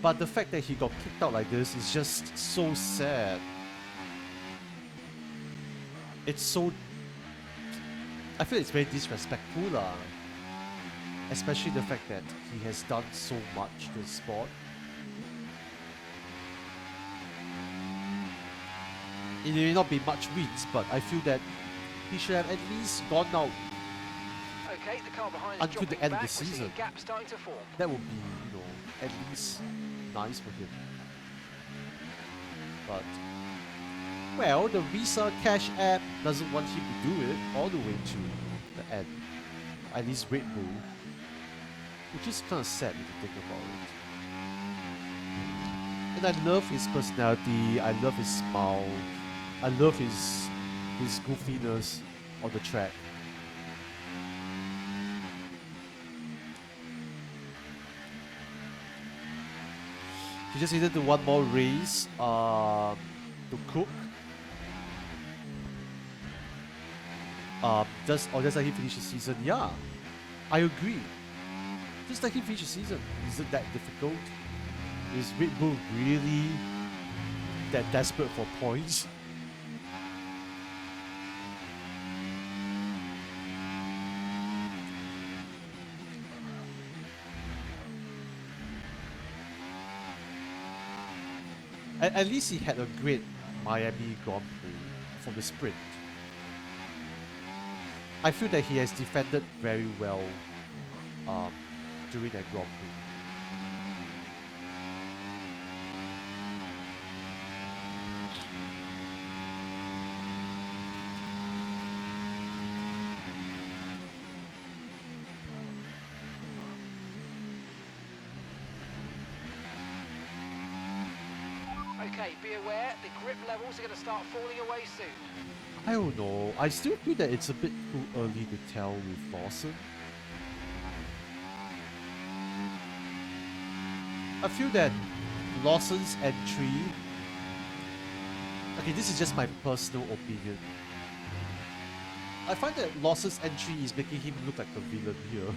But the fact that he got kicked out like this is just so sad. It's so... I feel it's very disrespectful lah. Especially the fact that he has done so much to the sport. It may not be much wins, but I feel that he should have at least gone out Okay, the car behind until the end of the We're seeing season. a gap starting to form. That would be, at least nice for him. But, well, the Visa Cash app doesn't want him to do it all the way to the end. At least Red Bull. Which is kind of sad if you think about it. And I love his personality, I love his smile, I love his goofiness on the track. He just needed to one more race to cook. Just like he finished the season. Yeah, I agree. Just like he finished the season. Is it that difficult? Is Red Bull really that desperate for points? At least he had a great Miami Grand Prix from the sprint. I feel that he has defended very well during that Grand Prix. Okay, be aware, the grip levels are going to start falling away soon. I don't know. I still feel that it's a bit too early to tell with Lawson. I feel that Lawson's entry... Okay, this is just my personal opinion. I find that Lawson's entry is making him look like a villain here.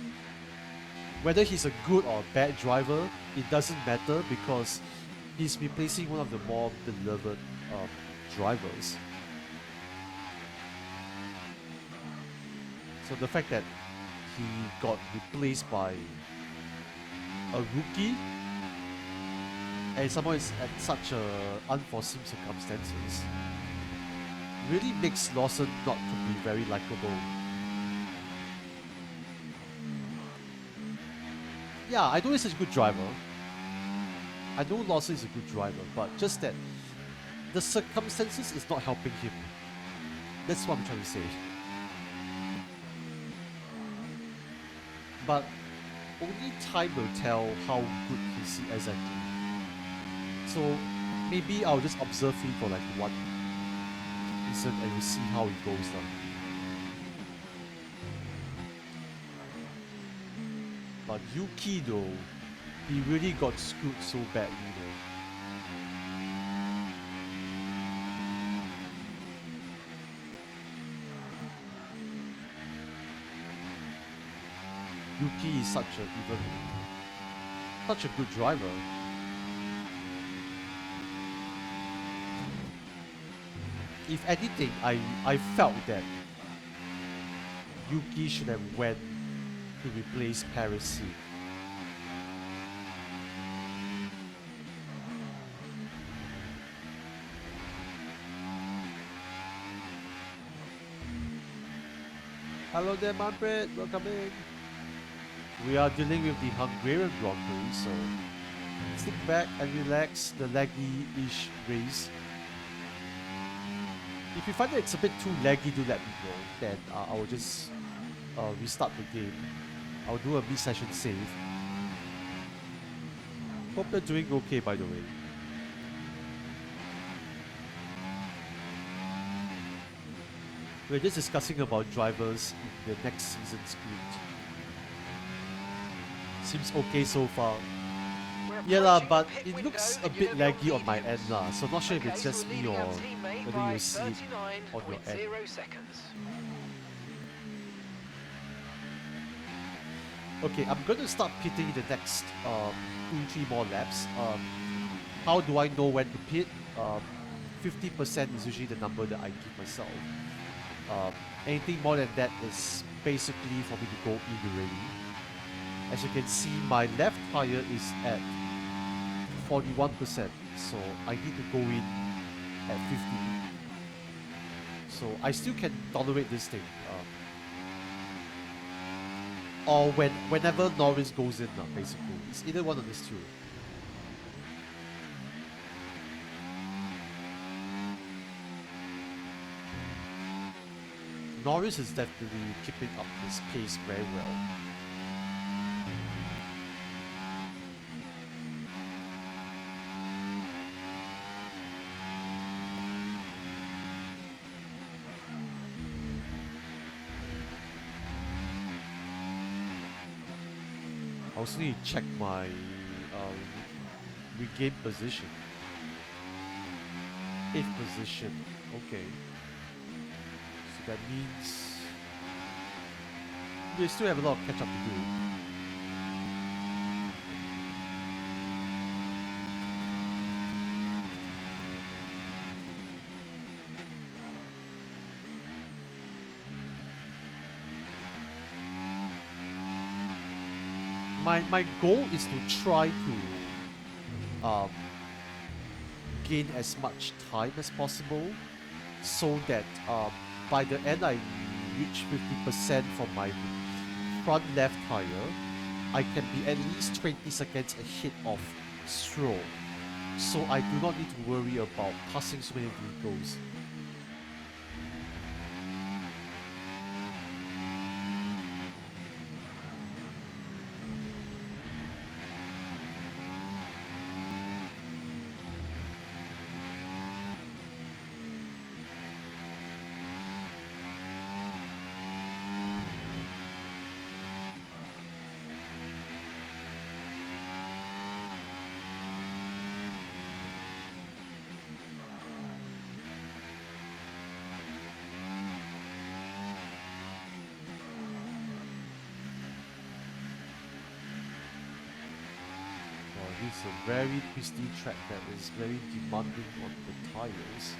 Whether he's a good or a bad driver, it doesn't matter because he's replacing one of the more beloved drivers. So the fact that he got replaced by a rookie and someone is at such unforeseen circumstances really makes Lawson not to be very likable. Yeah, I know he's a good driver. I know Lawson is a good driver, but just that the circumstances is not helping him. That's what I'm trying to say. But only time will tell how good he's exactly. So maybe I'll just observe him for like one season and we'll see how it goes now. But Yuki though, he really got screwed so badly though. Yuki is such a good driver. If anything, I felt that Yuki should have went to replace Parisi. Hello there, Manfred. Welcome in. We are dealing with the Hungarian Grand Prix, so sit back and relax the laggy-ish race. If you find that it's a bit too laggy, do let me know. Then I will just restart the game. I'll do a mid-session save. Hope you're doing okay, by the way. We're just discussing about drivers in the next season's grid. Seems okay so far. Yeah lah, but it looks a bit laggy on my end lah, so I'm not sure if it's just me or whether you see it on your end. Okay, I'm gonna start pitting in the next 2-3 more laps. How do I know when to pit? 50% is usually the number that I give myself. Anything more than that is basically for me to go in already. As you can see, my left tire is at 41%, so I need to go in at 50. So I still can tolerate this thing. Or whenever Norris goes in, basically. It's either one of these two. Norris is definitely keeping up his pace very well. I also need to check my regain position. 8th position. Okay. So that means we still have a lot of catch up to do. My goal is to try to gain as much time as possible, so that by the end I reach 50% from my front left tire, I can be at least 20 seconds ahead of Stroll, so I do not need to worry about passing so many vehicles. It's a very twisty track that is very demanding on the tires.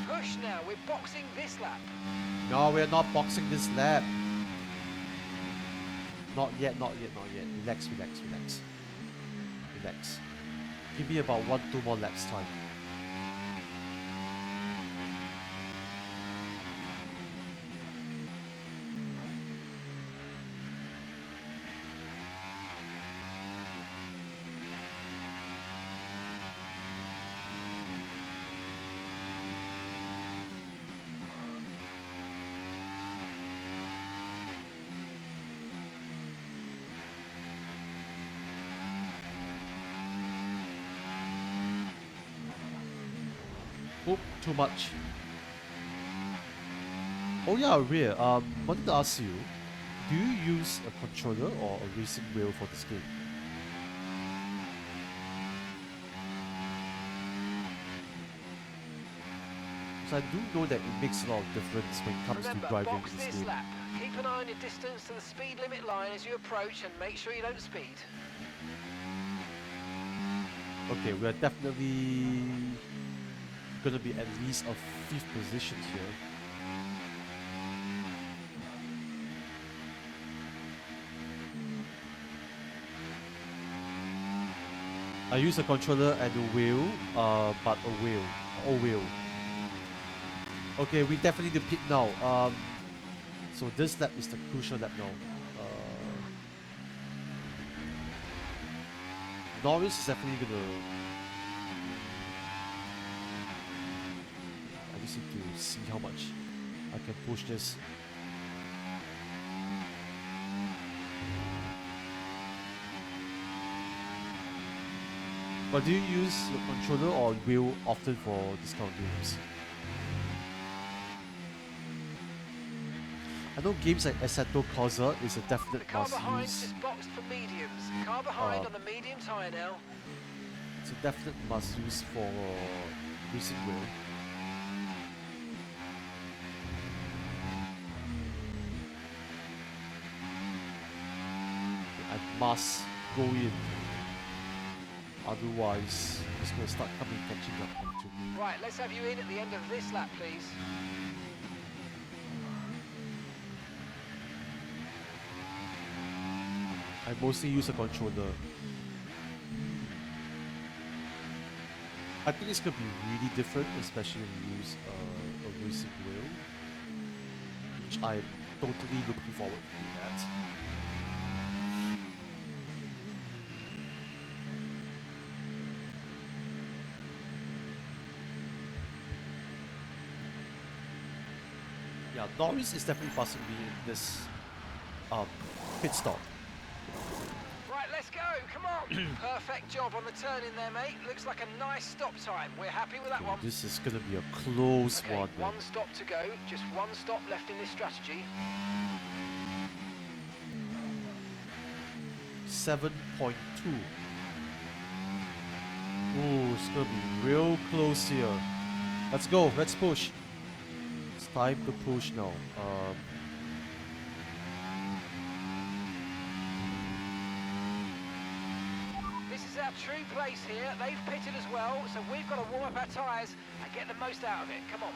Push now, we're boxing this lap. No, we're not boxing this lap. Not yet, not yet, not yet. Relax, relax, relax. Relax. Give me about 1-2 more laps time. Oop, too much. Oh yeah, Rhea, wanted to ask you, do you use a controller or a racing wheel for this game? So I do know that it makes a lot of difference when it comes Remember, to driving box this this game. lap. Keep an eye on your distance to the speed limit line as you approach and make sure you don't speed. Okay, we are definitely gonna be at least a 5th position here. I use a controller and a wheel, but a wheel, all wheel. Okay, we definitely need to pit now. So this lap is the crucial lap now. Norris is definitely gonna. I just need to see how much I can push this. But do you use your controller or wheel often for this kind of games? I know games like Assetto Corsa is a definite The car must behind's use. just boxed for mediums. Car behind on the medium tyre now. It's a definite must use for racing wheel. must go in. Otherwise, it's gonna start catching up onto me. Right, let's have you in at the end of this lap, please. I mostly use a controller. I think it's gonna be really different, especially when you use a racing wheel, which I'm totally looking forward to do that. Yeah, Norris is definitely passing me in this pit stop. Right, let's go. Come on. Perfect job on the turn in there, mate. Looks like a nice stop time. We're happy with that one. This is gonna be a close Okay, one. one stop to go. Just one stop left in this strategy. 7.2. Ooh, it's gonna be real close here. Let's go. Let's push. It's time to push now. This is our true place here. They've pitted as well, so we've got to warm up our tyres and get the most out of it. Come on.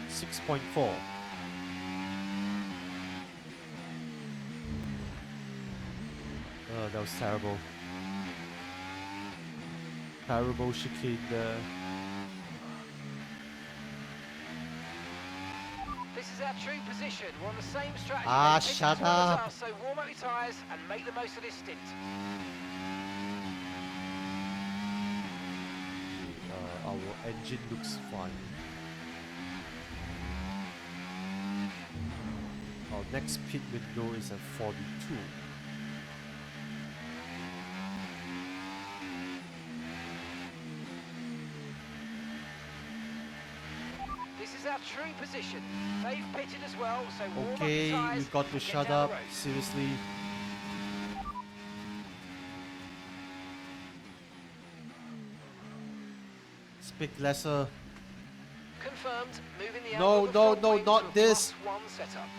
6.4. Oh, that was terrible. Terrible chicane there. This is our true position. We're on the same strategy. Ah, They've pitted shut as well as up. us, so warm up your tyres and make the most of this stint. Our engine looks fine. Our next pit window is at 42. This is our true position. They've pitted as well, so warm up Okay, your tyres we got to and get shut down up. the road. Seriously. Speak lesser. Confirmed. Moving the No, angle of the no, front no, wing not to a this. +1 setup.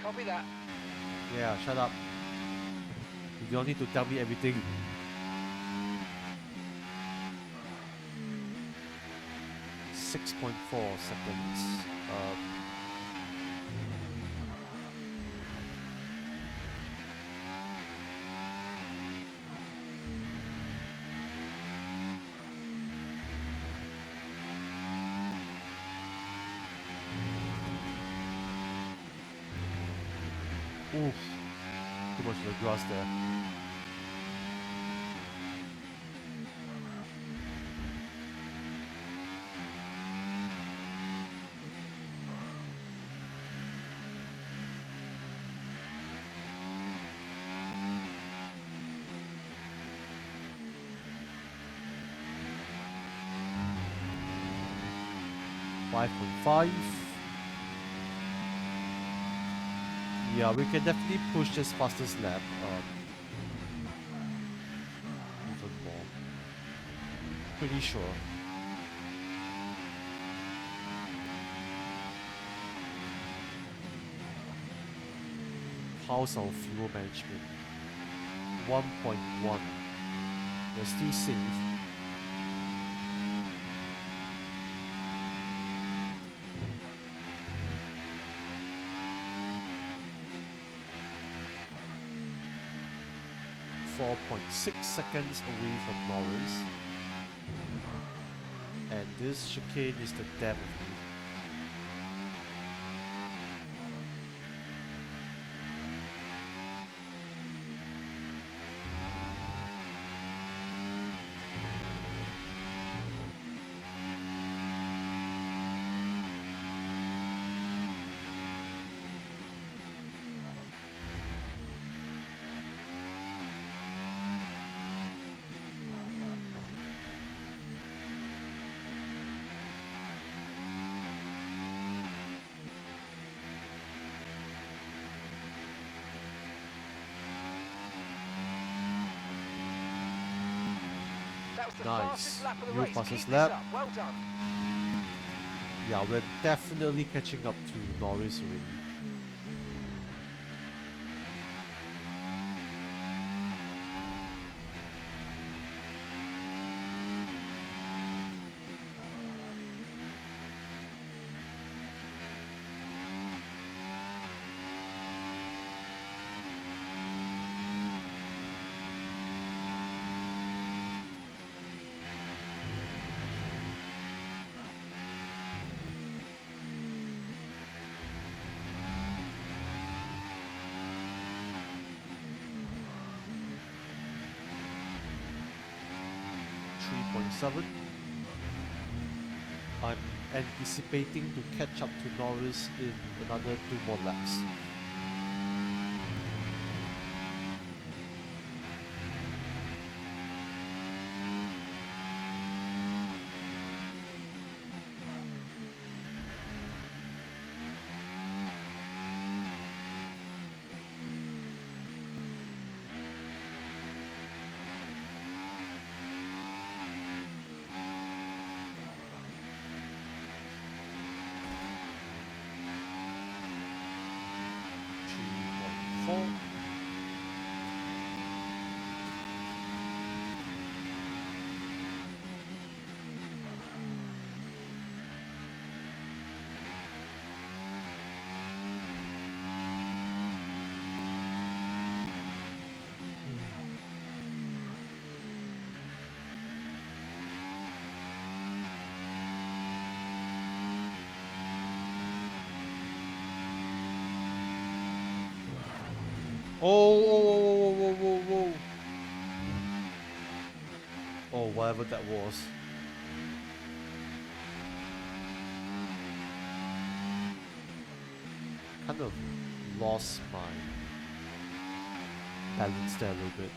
Copy that. Yeah, shut up. You don't need to tell me everything. .4 seconds. Oof. Too much of the grass there. .5. Yeah, we can definitely push this fastest lap. Even more. Pretty sure. How's our fuel management? 1.1. We're still safe. .6 seconds away from Norris. And this chicane is the death of me. That's the Nice. fastest lap of the New race. fastest Keep lap. this up. Well done. Yeah, we're definitely catching up to Norris already. I'm anticipating to catch up to Norris in another 2 more laps. Whoa. Oh, whatever that was. Kind of lost my balance there a little bit.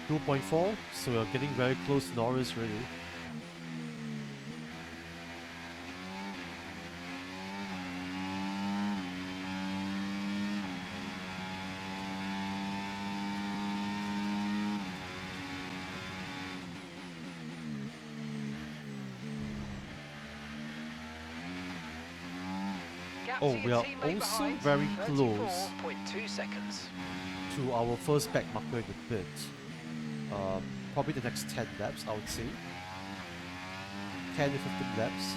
.4, so we're getting very close to Norris really. Oh, we are also very close to our first back marker in the pit. Probably the next 10 laps, I would say. 10 to 15 laps.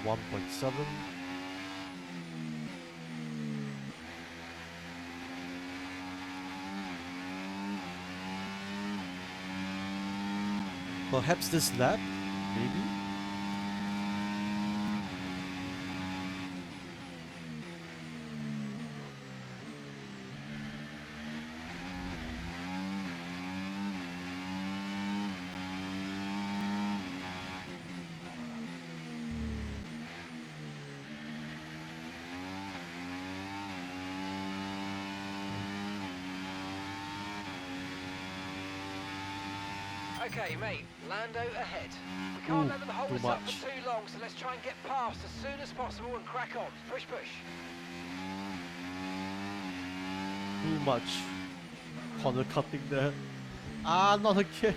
.7. Perhaps this lap, maybe? Okay, mate, Lando ahead. We can't let them hold us up for too long, so let's try and get past as soon as possible and crack on. Push. Too much corner cutting there. Ah, not again.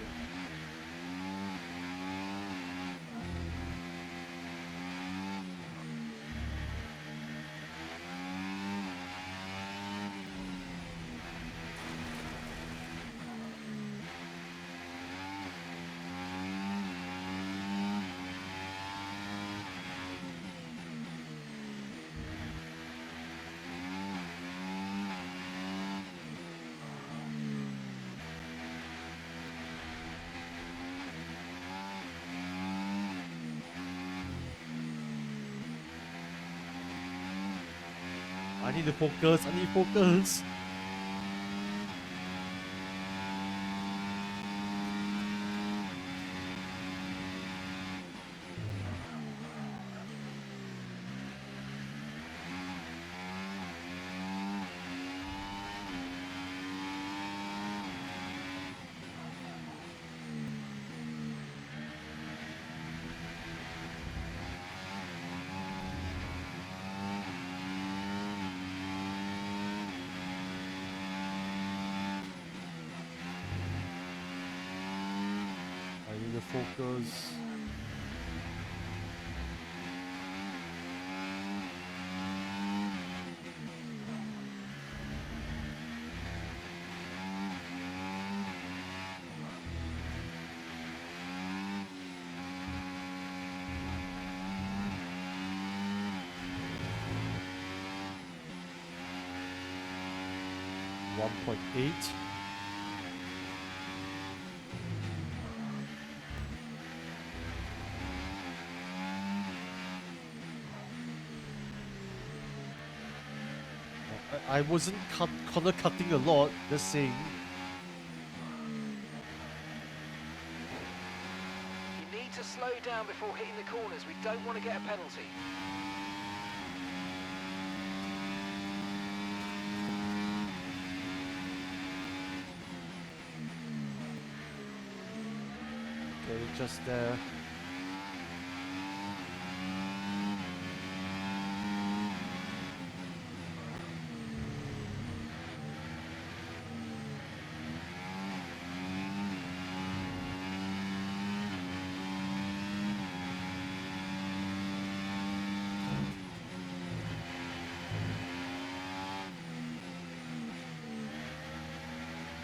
I need to focus. I need focus. I need to focus. Point 8. I wasn't corner cutting a lot, just saying. You need to slow down before hitting the corners. We don't want to get a penalty. Okay, just there.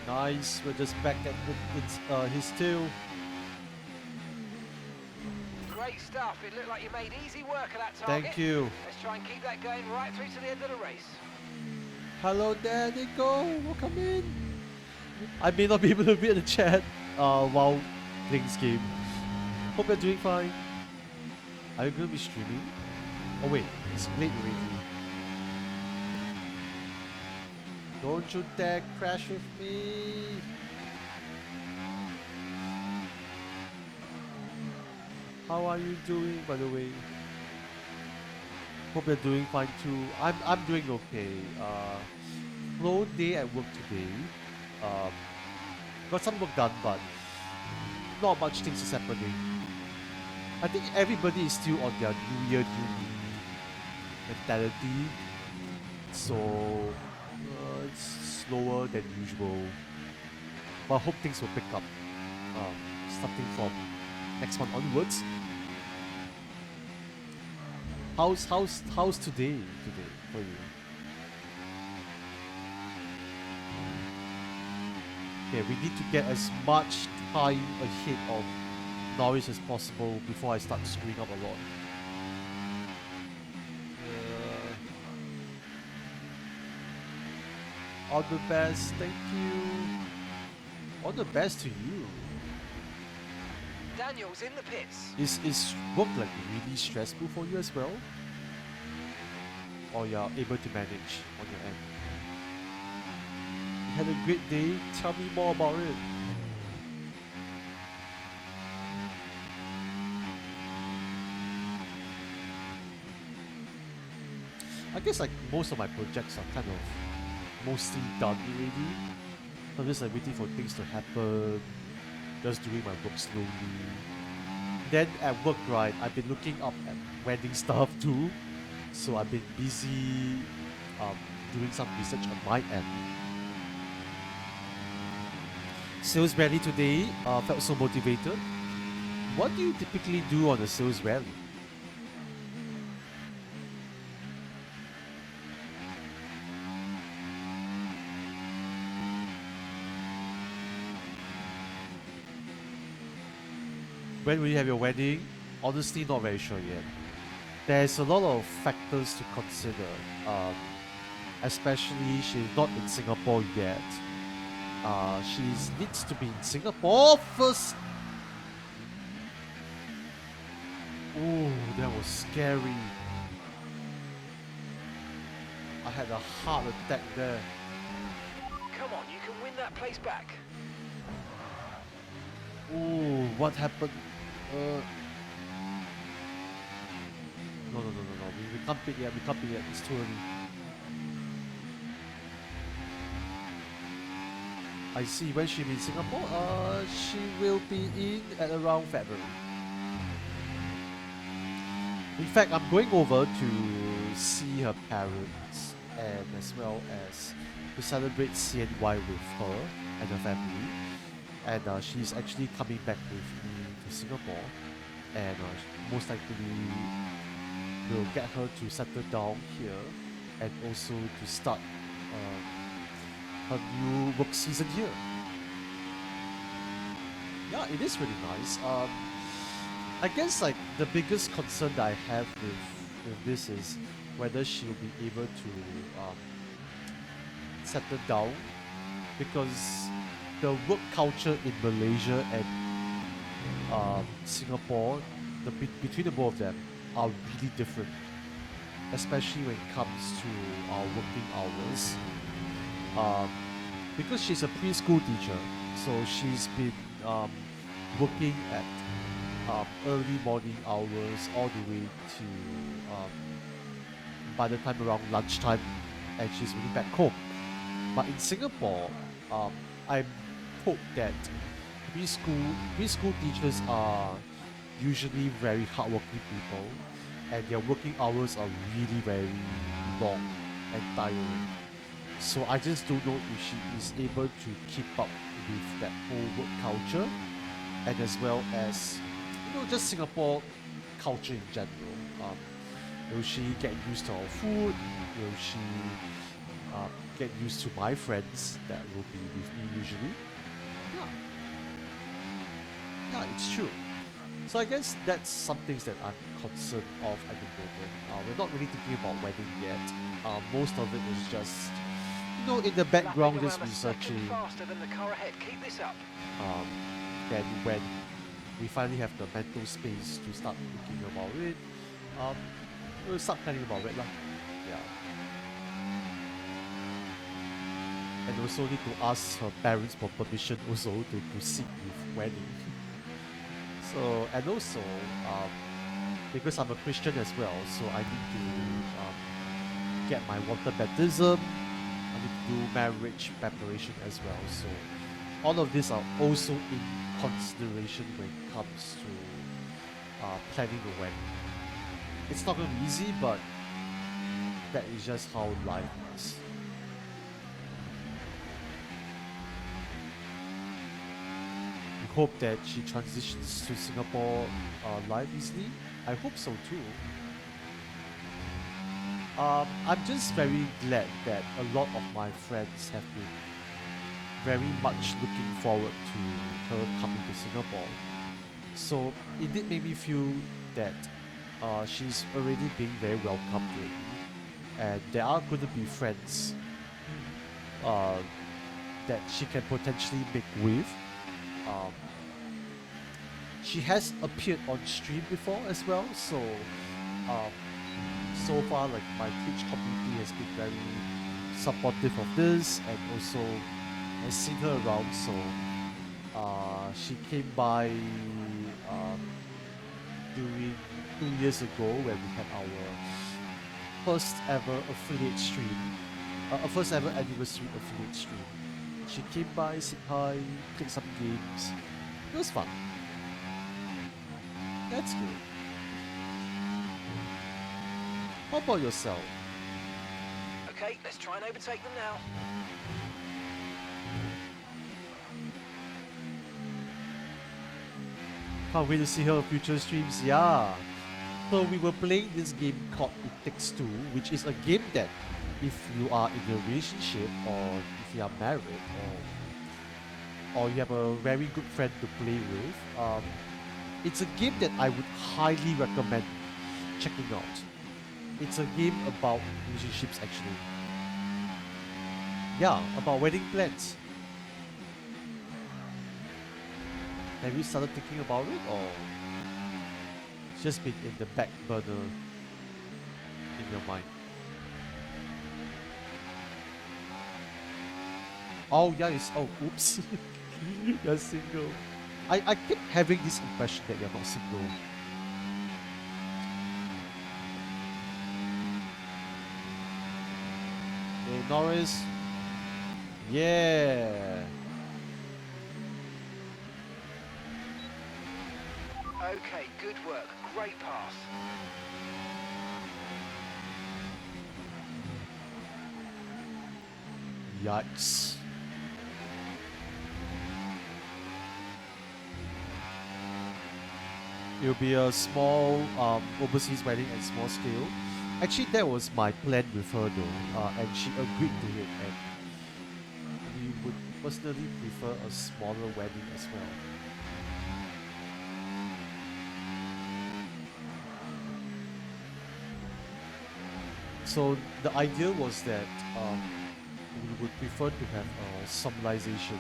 Nice, we're just back at his tail. Great stuff. It looked like you made easy work of that target. Thank you. Let's try and keep that going right through to the end of the race. Hello there, Nico. Welcome in. I may not be able to read the chat while playing this game. Hope you're doing fine. Are you going to be streaming? Oh wait, it's late already. Don't you dare crash with me. How are you doing, by the way? Hope you're doing fine too. I'm doing okay. Slow day at work today. Got some work done, but not much things is happening. I think everybody is still on their New Year New Me mentality, so it's slower than usual. But I hope things will pick up starting from next month onwards. How's today for you? Okay, we need to get as much time ahead of Norwich as possible before I start screwing up a lot. All the best, thank you. All the best to you. Daniel's in the pits. Is work like really stressful for you as well? Or you're able to manage on your end? You had a great day, tell me more about it. I guess like most of my projects are kind of mostly done already. I'm just like waiting for things to happen, just doing my work slowly. Then at work, right, I've been looking up at wedding stuff too. So I've been busy doing some research on my end. Sales rally today, felt so motivated. What do you typically do on a sales rally? When will you have your wedding? Honestly, not very sure yet. There's a lot of factors to consider. Especially she's not in Singapore yet. She needs to be in Singapore first. Ooh, that was scary. I had a heart attack there. Come on, you can win that place back. Ooh, what happened? No. We can't pick yet. We can't pick yet. It's too early. I see. When she'll be in Singapore? She will be in at around February. In fact, I'm going over to see her parents and as well as to celebrate CNY with her and her family. And she's actually coming back with me to Singapore. And most likely will get her to settle down here and also to start her new work season here. Yeah, it is really nice. I guess like the biggest concern that I have with this is whether she'll be able to settle down, because the work culture in Malaysia and Singapore, between the both of them, are really different, especially when it comes to our working hours. Because she's a preschool teacher, so she's been working at early morning hours all the way to by the time around lunchtime, and she's really back home. But in Singapore, I'm told that preschool teachers are usually very hardworking people, and their working hours are really very long and tiring. So I just don't know if she is able to keep up with that whole work culture, and as well as just Singapore culture in general. Will she get used to our food? Will she get used to my friends that will be with me usually? Yeah, it's true. So I guess that's some things that I'm concerned of at the moment. We're not really thinking about wedding yet. Most of it is just, in the background, just researching. Faster than the car ahead. Keep this up. Then when we finally have the mental space to start thinking about it, we'll start planning about it lah. Yeah. And also need to ask her parents for permission also to proceed with wedding. So, and also, because I'm a Christian as well, so I need to get my water baptism. I need to do marriage preparation as well. So, all of these are also in consideration when it comes to planning a wedding. It's not going to be easy, but that is just how life is. We hope that she transitions to Singapore life easily. I hope so too. I'm just very glad that a lot of my friends have been very much looking forward to her coming to Singapore. So it did make me feel that she's already being very welcomed already, and there are going to be friends that she can potentially make with. She has appeared on stream before as well, so so far like my Twitch community has been very supportive of this, and also has seen her around. So she came by during 2 years ago when we had our first ever affiliate stream, first ever anniversary affiliate stream. She came by, said hi, played some games. It was fun. That's good. How about yourself? Okay, let's try and overtake them now. Can't wait to see her future streams. Yeah. So we were playing this game called It Takes Two, which is a game that if you are in a relationship, or if you are married, or you have a very good friend to play with, it's a game that I would highly recommend checking out. It's a game about relationships actually. Yeah, about wedding plans. Have you started thinking about it, or it's just been in the back burner in your mind? Oh, yeah, it's... Oh, oops. You're single. I keep having this impression that you're not single. Hey, Norris. Yeah. Okay, good work. Great pass. Yikes. It'll be a small overseas wedding at small scale. Actually, that was my plan with her though, and she agreed to it, and we would personally prefer a smaller wedding as well. So the idea was that we would prefer to have a solemnization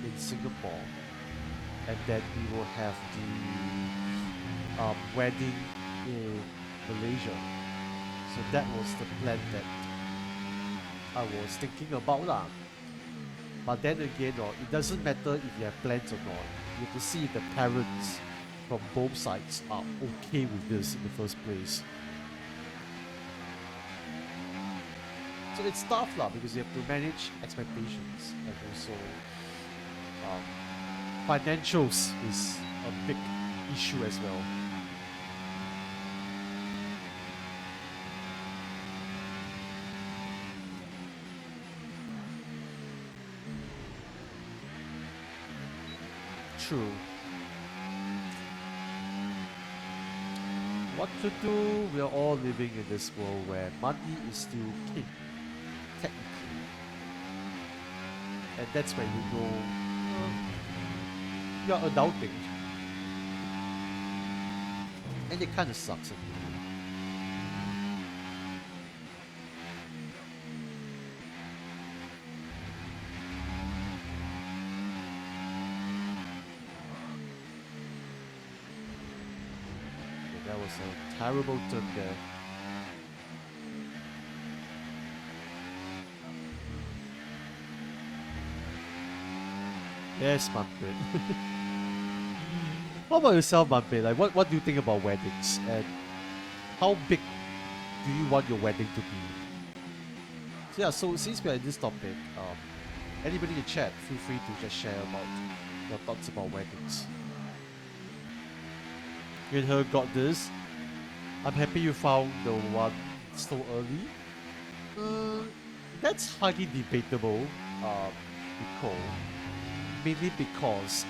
in Singapore, and then we will have the wedding in Malaysia. So that was the plan that I was thinking about lah. But then again, it doesn't matter if you have plans or not. You have to see if the parents from both sides are okay with this in the first place. So it's tough lah, because you have to manage expectations, and also financials is a big issue as well. True. What to do? We are all living in this world where money is still king, technically. And that's when you know you're adulting. And it kind of sucks. That was a terrible turn there. Yes, Mumpet. What about yourself, Mumpet? Like, what do you think about weddings? And how big do you want your wedding to be? So yeah, so since we're in this topic, anybody in chat, feel free to just share about your thoughts about weddings. With her got this. I'm happy you found the one so early. That's highly debatable, Nicole. Mainly because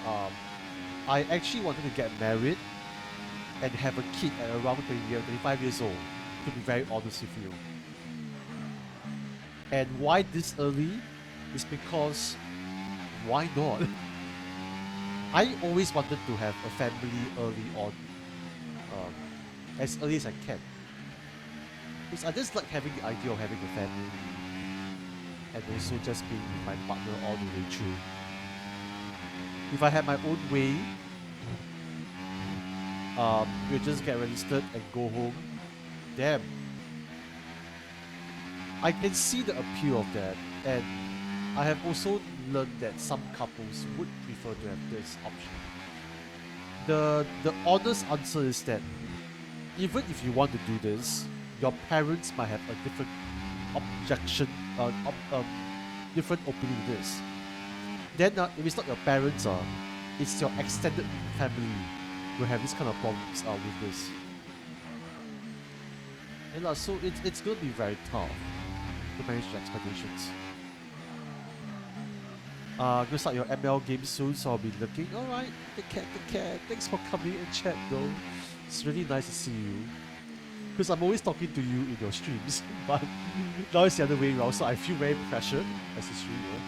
I actually wanted to get married and have a kid at around 25 years old, to be very honest with you. And why this early is because why not? I always wanted to have a family early on, as early as I can. Because I just like having the idea of having a family and also just being with my partner all the way through. If I had my own way, we'll just get registered and go home. Damn. I can see the appeal of that, and I have also learned that some couples would prefer to have this option. The honest answer is that even if you want to do this, your parents might have a different objection, different opinion with this. Then if it's not your parents, it's your extended family will have this kind of problems with this. And so it's going to be very tough to manage your expectations. Going to start your ML game soon, so I'll be looking. Alright, take care. Thanks for coming and chat though. It's really nice to see you. Because I'm always talking to you in your streams, but now it's the other way around, so I feel very pressured as a streamer.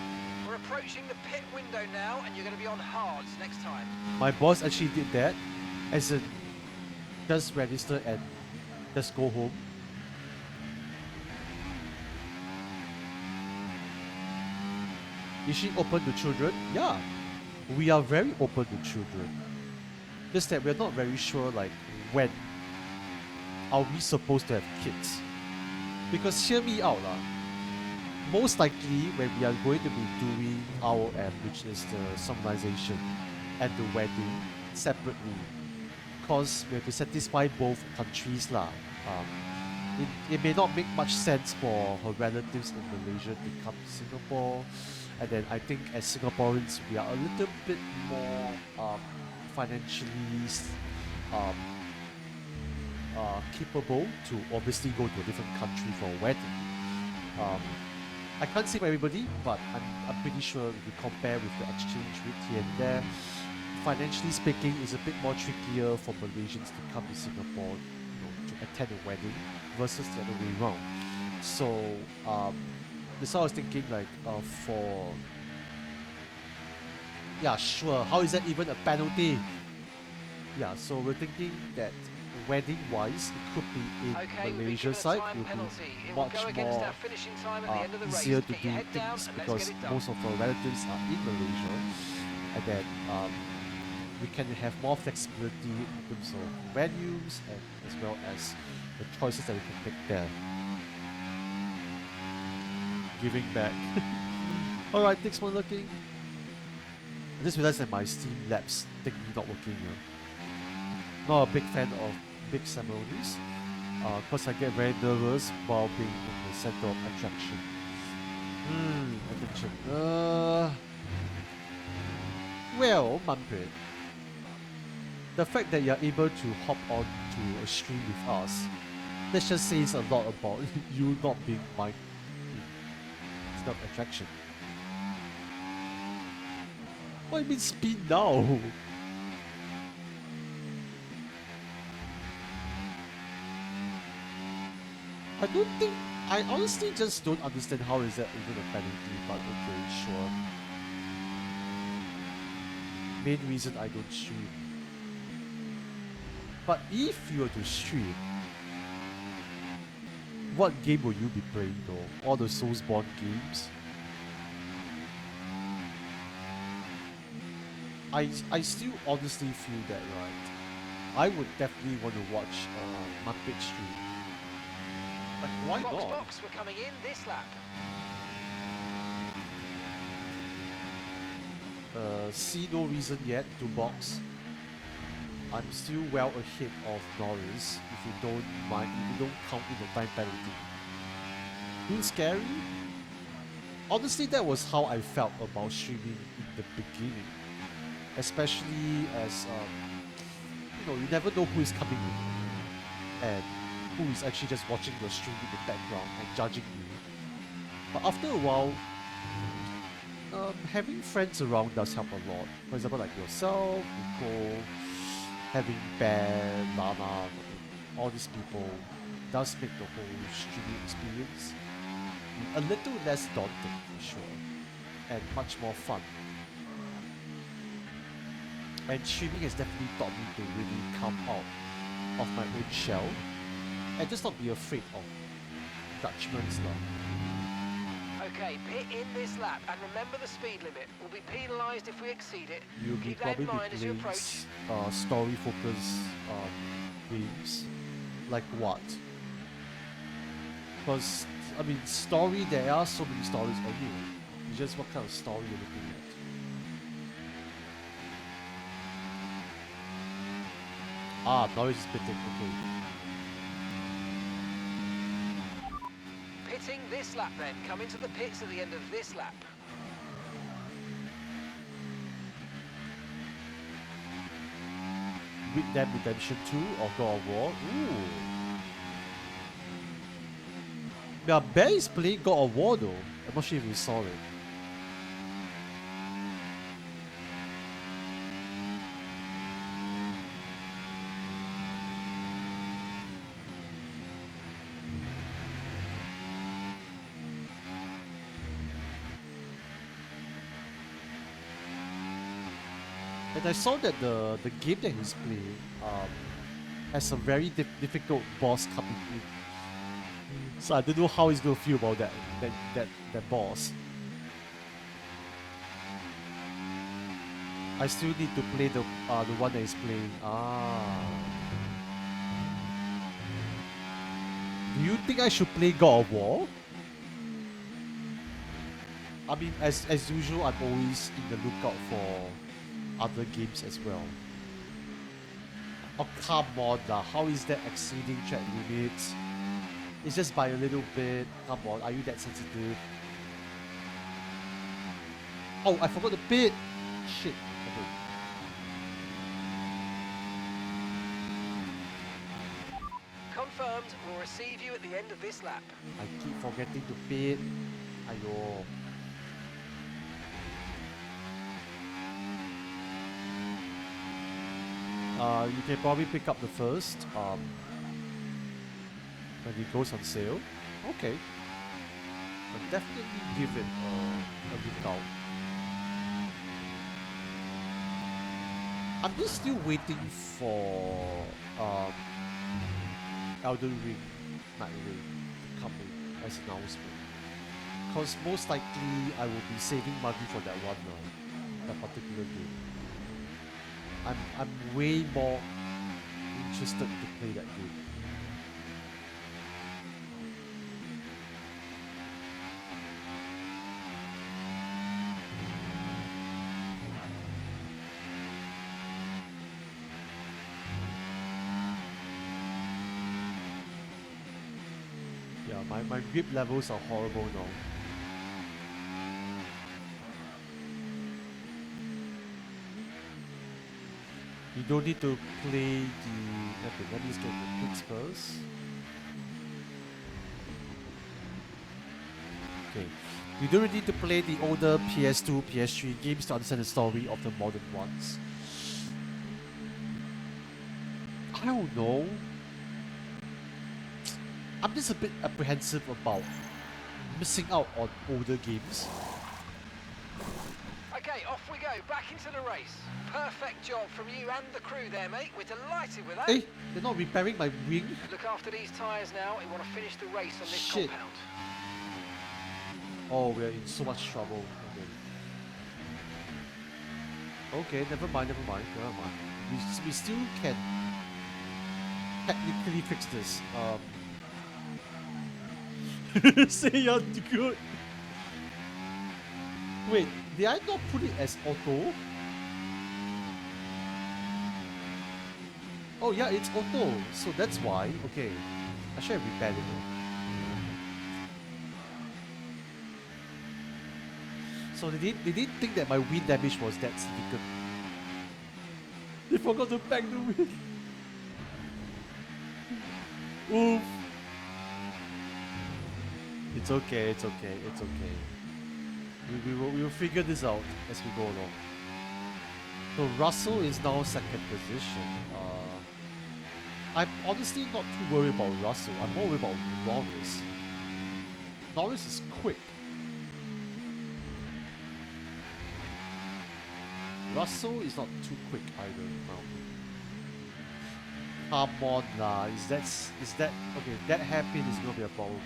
We're approaching the pit window now, and you're going to be on hards next time. My boss actually did that, as in just register and just go home. Is she open to children? Yeah, we are very open to children. Just that we're not very sure like when are we supposed to have kids. Because hear me out lah. most likely when we are going to be doing ROM, which is the solemnization and the wedding separately, because we have to satisfy both countries lah. It may not make much sense for her relatives in Malaysia to come to Singapore, and then I think as Singaporeans we are a little bit more financially um, capable to obviously go to a different country for a wedding. I can't say for everybody, but I'm pretty sure if you compare with the exchange rate here and there, financially speaking, it's a bit more trickier for Malaysians to come to Singapore, to attend a wedding versus the other way around. So that's why I was thinking like yeah, sure, how is that even a penalty? Yeah, so we're thinking that wedding wise it could be in Malaysia side, it will be much more easier to do things because most of our relatives are in Malaysia, and then we can have more flexibility in terms of venues and as well as the choices that we can make there. Giving back. Alright, thanks for looking. I just realized that my Steam Labs thing not working. Not a big fan of big ceremonies because I get very nervous while being in the center of attraction. Attention. Well, Manfred, the fact that you're able to hop on to a stream with us, that just says a lot about you not being my center of attraction. What do you mean speed now? I honestly just don't understand how is that even a penalty, but okay, sure. Main reason I don't stream. But if you were to stream, what game will you be playing though? All the Soulsborne games? I still honestly feel that, right? I would definitely want to watch Muppet stream. Like, why not? Box, we're coming in this lap. See no reason yet to box. I'm still well ahead of Norris if you don't count in the time penalty. Feel scary? Honestly, that was how I felt about streaming in the beginning. Especially as you never know who is coming in and who is actually just watching your stream in the background and judging you. But after a while, having friends around does help a lot. For example, like yourself, Nicole, having Ben, Lana, all these people does make the whole streaming experience a little less daunting for sure, and much more fun. And streaming has definitely taught me to really come out of my own shell and just not be afraid of judgments now. Okay, pit in this lap and remember the speed limit. We'll be penalised if we exceed it. You'll be Keep that in probably mind as you playing approach. story focused games. Like what? Because I mean, story, there are so many stories anyway. It's just what kind of story you're looking at. Ah, Norwich is pitting, okay. Pitting this lap then. Come into the pits at the end of this lap. Red Dead Redemption 2 or God of War? Ooh. Yeah, Bear is playing God of War though. I'm not sure if you saw it. And I saw that the game that he's playing has a very difficult boss coming in. So I don't know how he's gonna feel about that boss. I still need to play the one that he's playing. Do you think I should play God of War? I mean, as usual, I'm always in the lookout for other games as well. Oh, come on now. How is that exceeding track limits? It's just by a little bit. Come on, are you that sensitive? Oh, I forgot the pit. Shit. Okay. Confirmed. We'll receive you at the end of this lap. I keep forgetting to pit. Ayo. You can probably pick up the first when it goes on sale. Okay. I'll definitely give it a look out. I'm just still waiting for Elden Ring Night Rain to come in as announcement. Because most likely I will be saving money for that one, that particular game. I'm way more interested to play that game. Yeah, my grip levels are horrible now. You don't need to play the... Okay, let me just get the picks first. Okay. You don't really need to play the older PS2, PS3 games to understand the story of the modern ones. I don't know. I'm just a bit apprehensive about missing out on older games. Okay, off we go, back into the race. Perfect job from you and the crew there, mate. We're delighted with that. Hey, they're not repairing my wing. Look after these tyres now. We want to finish the race on this Shit. compound. Oh, we're in so much trouble. Okay, never mind. We still can technically fix this. Say you're good. Wait, did I not put it as auto? Oh yeah, it's auto. So that's why. Okay. I should have repaired it though. So they didn't think that my wind damage was that significant. They forgot to pack the wind. Oof. It's okay. We will figure this out as we go along. So Russell is now second position. I'm honestly not too worried about Russell. I'm more worried about Norris. Norris is quick. Russell is not too quick either. Come on lah. Is that okay? That hairpin is gonna be a problem.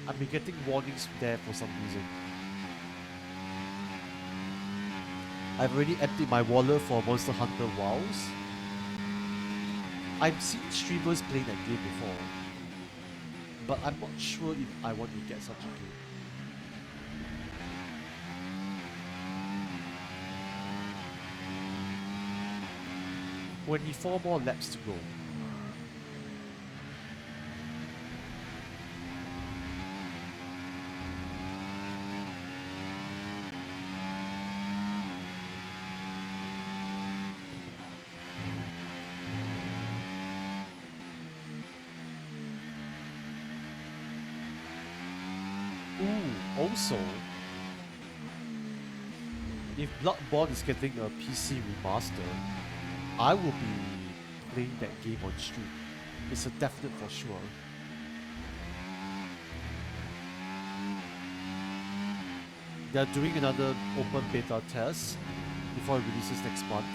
I've been getting warnings there for some reason. I've already emptied my wallet for Monster Hunter WoWs. I've seen streamers playing that game before, but I'm not sure if I want to get such a game. 24 more laps to go. Also, if Bloodborne is getting a PC remaster, I will be playing that game on stream. It's a definite for sure. They're doing another open beta test before it releases next month.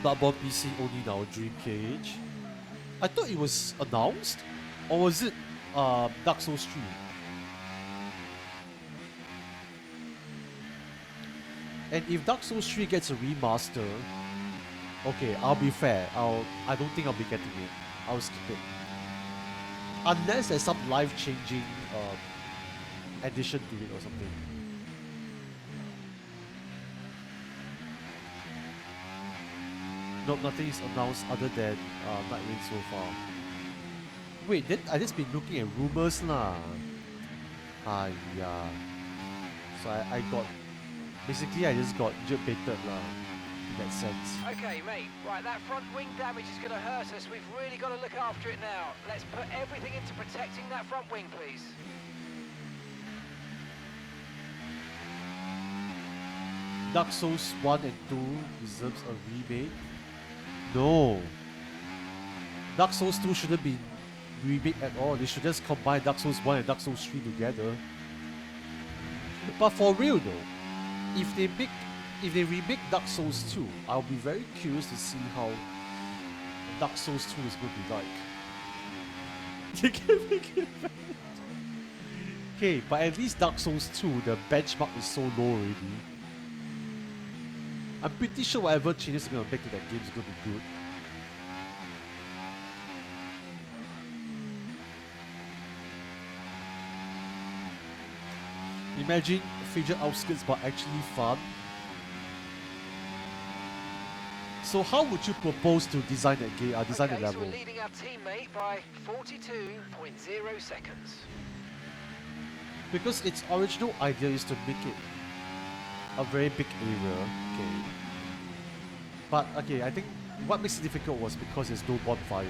Bloodborne PC only now, Dream Cage. I thought it was announced, or was it Dark Souls 3? And if Dark Souls 3 gets a remaster, Okay, I'll be fair. I don't think I'll be getting it. I'll skip it. Unless there's some life-changing addition to it or something. Nope, nothing is announced other than Night Rain so far. Wait, then I just been looking at rumors lah. Yeah. So I got basically I just got baited lah. In that sense. Okay, mate. Right, that front wing damage is going to hurt us. We've really got to look after it now. Let's put everything into protecting that front wing, please. Dark Souls 1 and 2 deserves a remake. No. Dark Souls 2 shouldn't be remake at all. They should just combine Dark Souls 1 and Dark Souls 3 together. But for real though, if they remake Dark Souls 2, I'll be very curious to see how Dark Souls 2 is going to be like. They can make it bad. Okay, but at least Dark Souls 2, the benchmark is so low already. I'm pretty sure whatever changes they're going to make to that game is going to be good. Imagine Frigid Outskirts but actually fun. So how would you propose to design that game? Design the level? So we're leading our teammate by 42.0 seconds. Because its original idea is to make it a very big area. Okay. But okay, I think what makes it difficult was because there's no bonfire.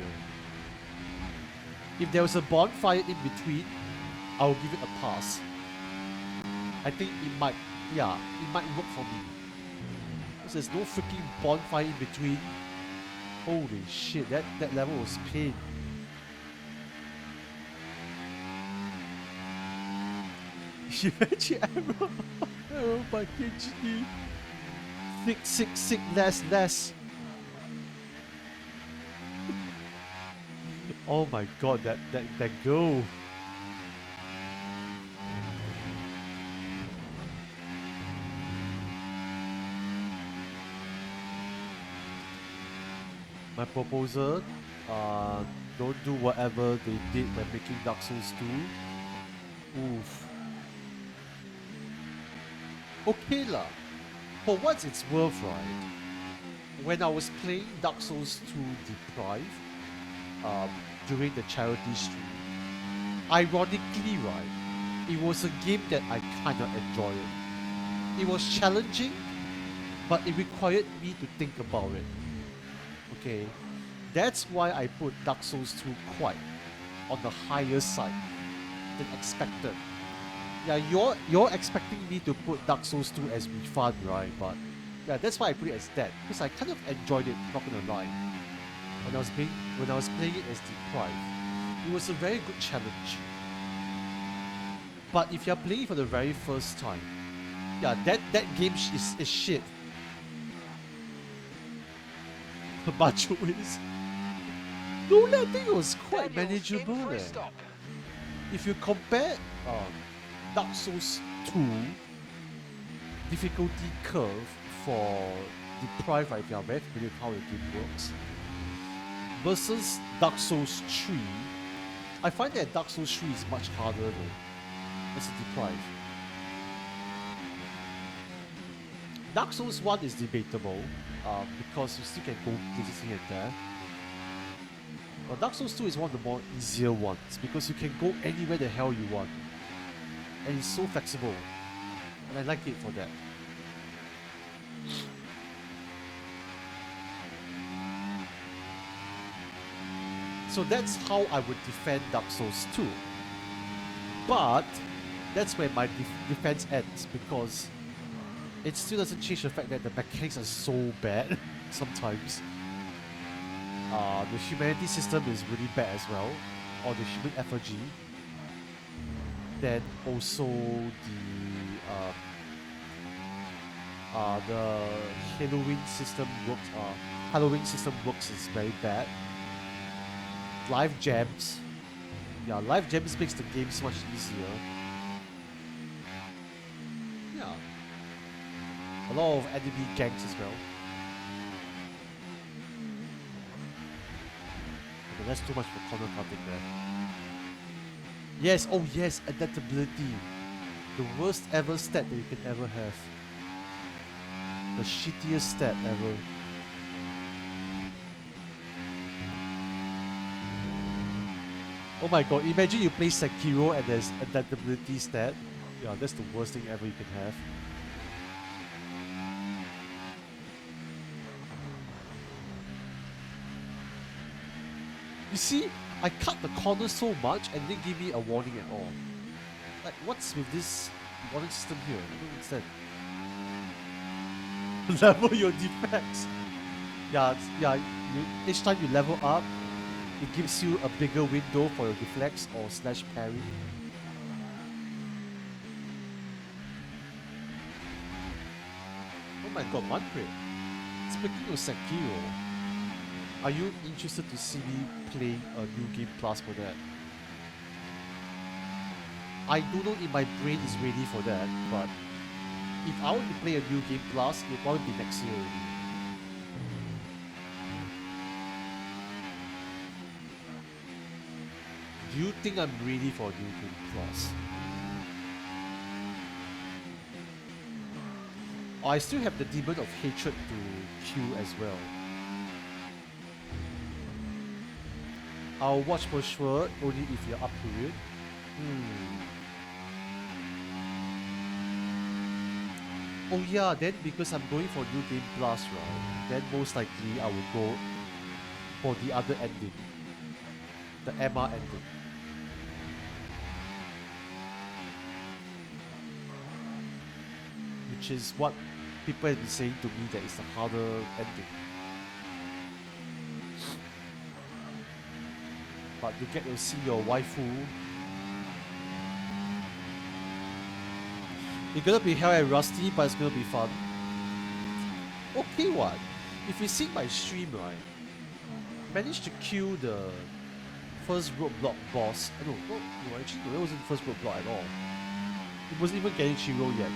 If there was a bonfire in between, I'll give it a pass. I think it might work for me. Because there's no freaking bonfire in between. Holy shit, that level was pain. Arrow by KGD. Sick, less. Oh my god, that girl. My proposal, don't do whatever they did when making Dark Souls 2. Oof. Okay lah. For what it's worth, right? When I was playing Dark Souls 2 Deprive, during the charity stream, ironically, right, it was a game that I kinda enjoyed. It was challenging, but it required me to think about it. Okay, that's why I put Dark Souls 2 quite on the higher side than expected. Yeah, you're expecting me to put Dark Souls 2 as be fun, right? But yeah, that's why I put it as that, because I kind of enjoyed it, not gonna lie. When I was playing it as Deprive, it was a very good challenge. But if you're playing for the very first time, yeah, that game is shit. Macho is. No, I think it was quite manageable. If you compare Dark Souls 2 difficulty curve for Deprive, right, if you are very familiar with how the game works, versus Dark Souls 3, I find that Dark Souls 3 is much harder though. As a Deprive. Dark Souls 1 is debatable, because you still can go places here and there. But Dark Souls 2 is one of the more easier ones, because you can go anywhere the hell you want. And it's so flexible. And I like it for that. So that's how I would defend Dark Souls 2. But that's where my defense ends, because it still doesn't change the fact that the mechanics are so bad sometimes. The humanity system is really bad as well, or the human effigy. Then also the Halloween system works is very bad. Life gems. Yeah, life gems makes the games much easier. Yeah. A lot of enemy gangs as well. Yeah, that's too much for corner cutting there. Yes, oh yes, adaptability. The worst ever stat that you can ever have. The shittiest stat ever. Oh my god, imagine you play Sekiro and there's adaptability stat. Yeah, that's the worst thing ever you can have. You see, I cut the corner so much and they give me a warning at all. Like, what's with this warning system here? I don't understand. Level your defects. Yeah, each time you level up, it gives you a bigger window for your deflects or slash parry. Oh my god, Manfred. Speaking of Sekiro, are you interested to see me play a new game plus for that? I don't know if my brain is ready for that, but if I want to play a new game plus, it will probably be next year already. Do you think I'm ready for a new game plus? I still have the demon of hatred to kill as well. I'll watch for sure, only if you're up to it. Oh yeah, then because I'm going for New Game Plus, right? Then most likely I will go for the other ending. The Emma ending. Which is what people have been saying to me that it's the harder ending. But you get to see your waifu. It's gonna be hell and rusty, but it's gonna be fun. Okay, what? If you see my stream, right, managed to kill the first roadblock boss. No, actually, no, it wasn't the first roadblock at all. It wasn't even getting Shiro yet.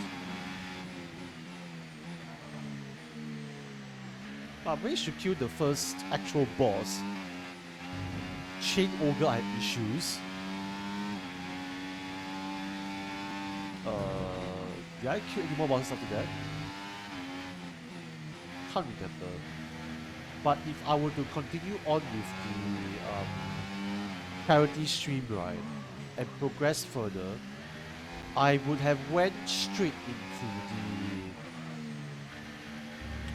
But I managed to kill the first actual boss. Chain Ogre, I had issues. Did I kill any more bosses after that? Can't remember. But if I were to continue on with the parity stream, right, and progress further, I would have went straight into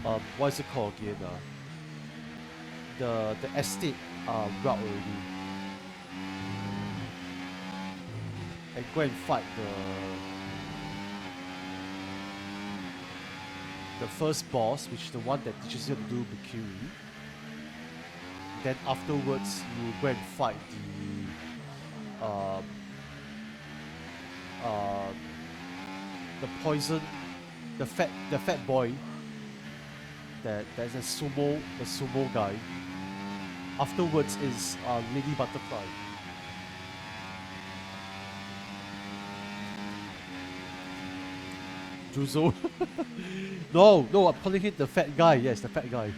the what's it called again? The estate route already, and go and fight the first boss, which is the one that teaches you to do Bikiri. Then afterwards, you go and fight the poison, the fat boy. There's the sumo guy. Afterwards is Lady Butterfly. Juzo. No, I'm calling him the fat guy. Yes, the fat guy.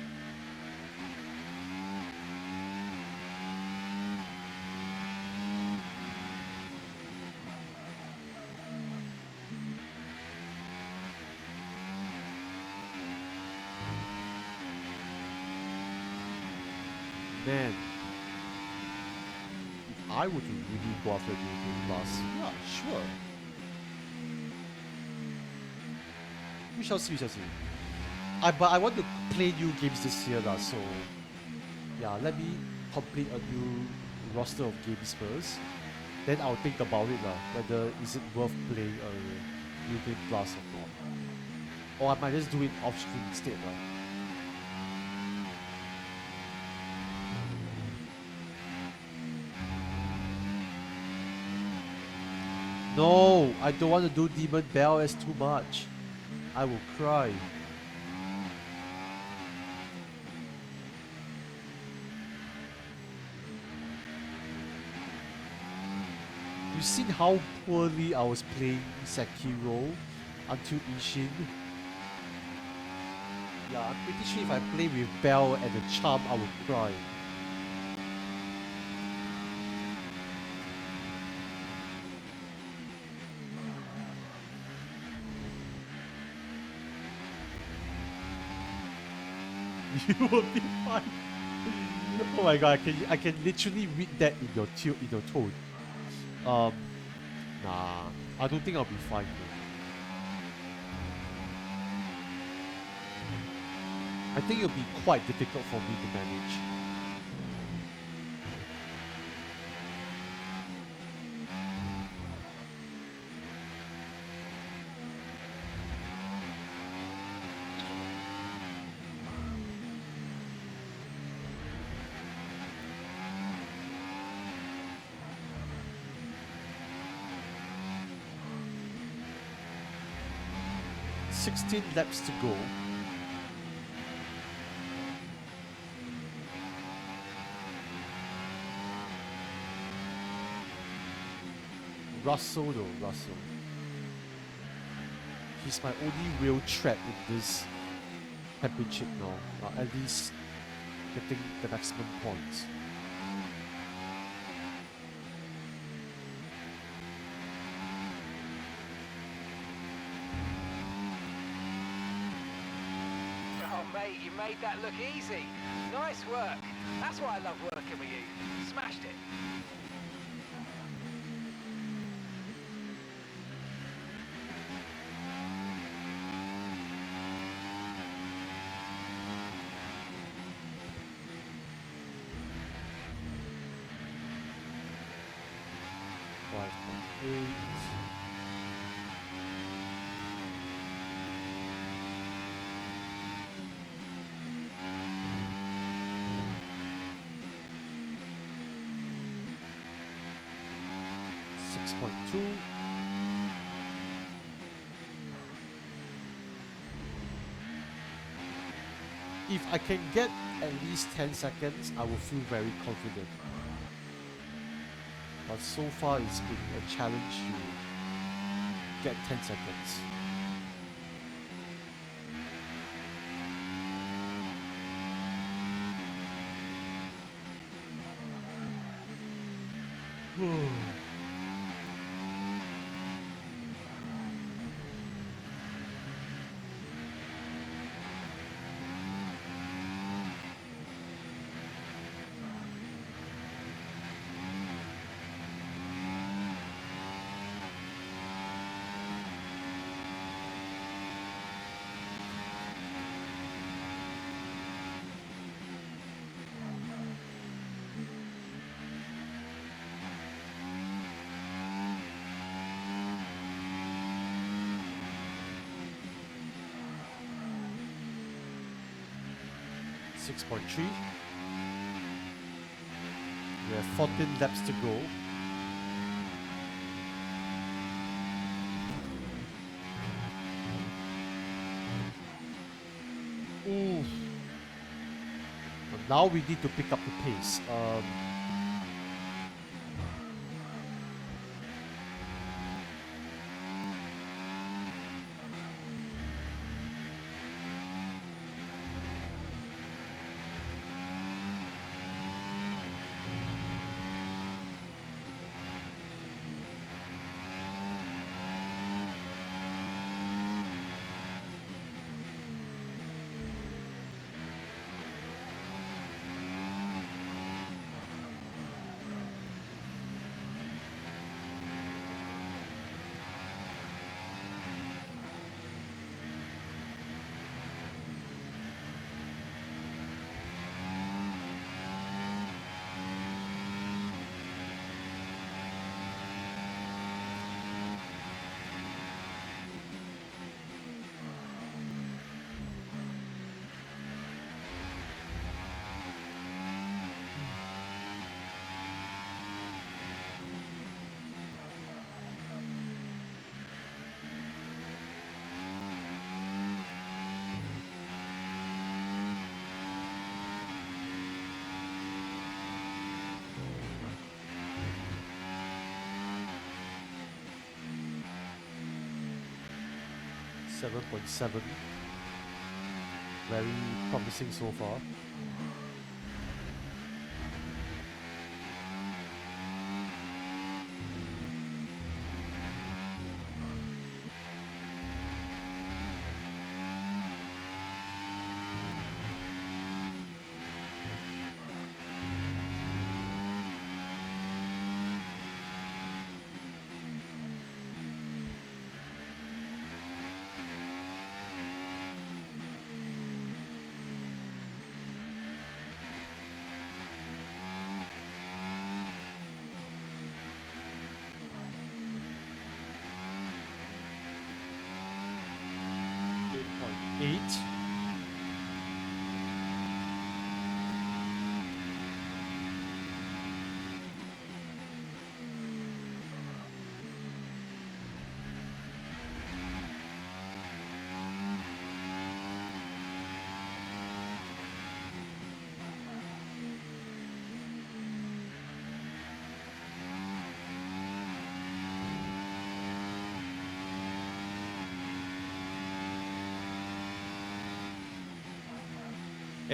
Man, if I were to really go after New Game Plus, yeah, sure. We shall see. But I want to play new games this year, so yeah, let me complete a new roster of games first. Then I'll think about it, whether is it worth playing a New Game Plus or not. Or I might just do it off stream instead. No, I don't want to do Demon Bell, it's too much. I will cry. You seen how poorly I was playing Sekiro until Ishin? Yeah, I'm pretty sure if I play with Bell and the Charm, I will cry. You will be fine. Oh my god, I can literally read that in your tone. Nah, I don't think I'll be fine though. I think it'll be quite difficult for me to manage. "16 laps to go." Russell though, Russell. He's my only real threat in this championship now. At least getting the maximum points. Oh, mate, you made that look easy. Nice work. That's why I love working with you. Smashed it. If I can get at least 10 seconds, I will feel very confident. But so far it's been a challenge to get 10 seconds. .3. We have 14 laps to go. Ooh. But now we need to pick up the pace. .7. Very promising so far.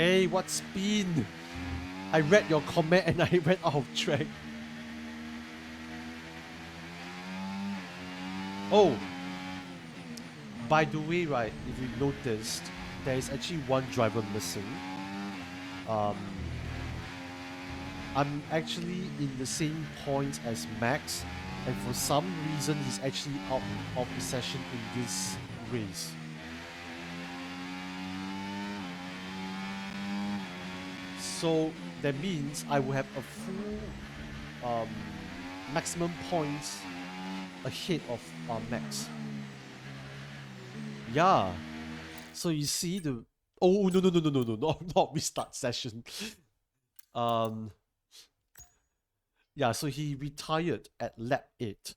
Hey, what spin? I read your comment and I went out of track. Oh, by the way, right, if you noticed, there is actually one driver missing. I'm actually in the same point as Max, and for some reason he's actually out of the session in this race. So that means I will have a full maximum points ahead of Max. Yeah. So you see the no, not restart session. Yeah, so he retired at lap 8.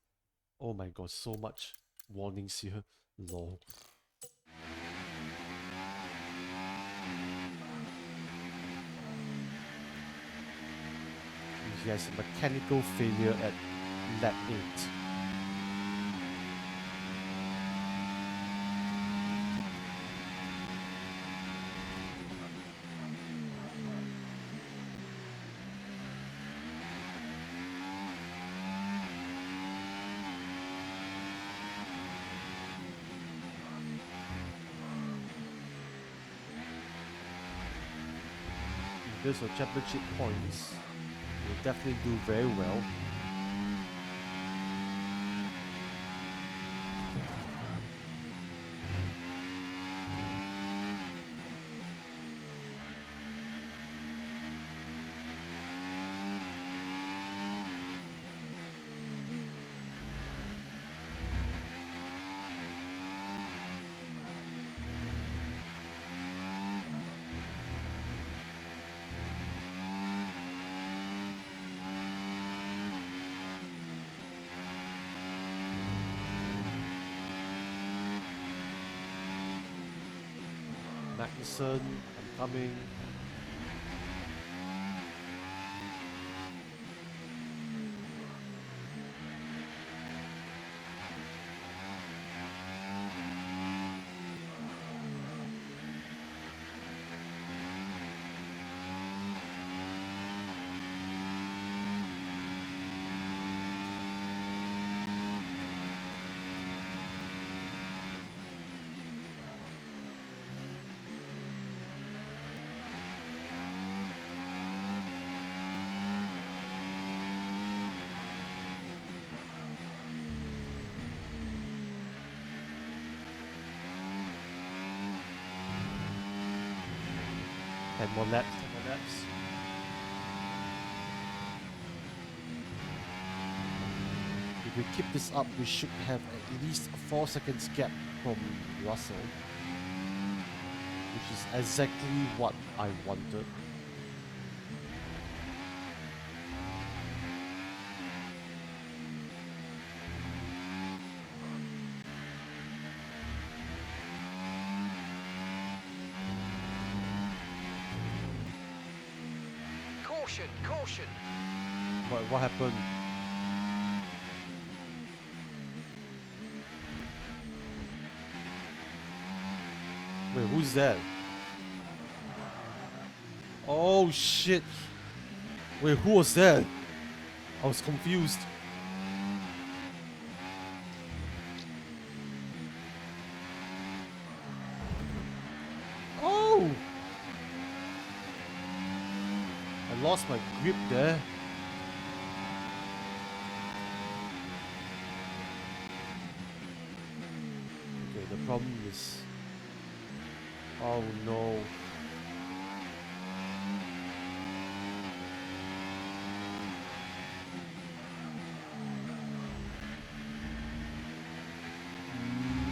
Oh my god, so much warnings here. Lol. He has a mechanical failure at lap 8. This for championship points, will definitely do very well. Magnussen, I'm coming. More laps, 10 more laps. If we keep this up, we should have at least a 4 seconds gap from Russell, which is exactly what I wanted. Caution! What happened? Wait, who's that? Oh shit! Wait, who was that? I was confused. Oh! I lost my grip there. Okay, the problem is... Oh no.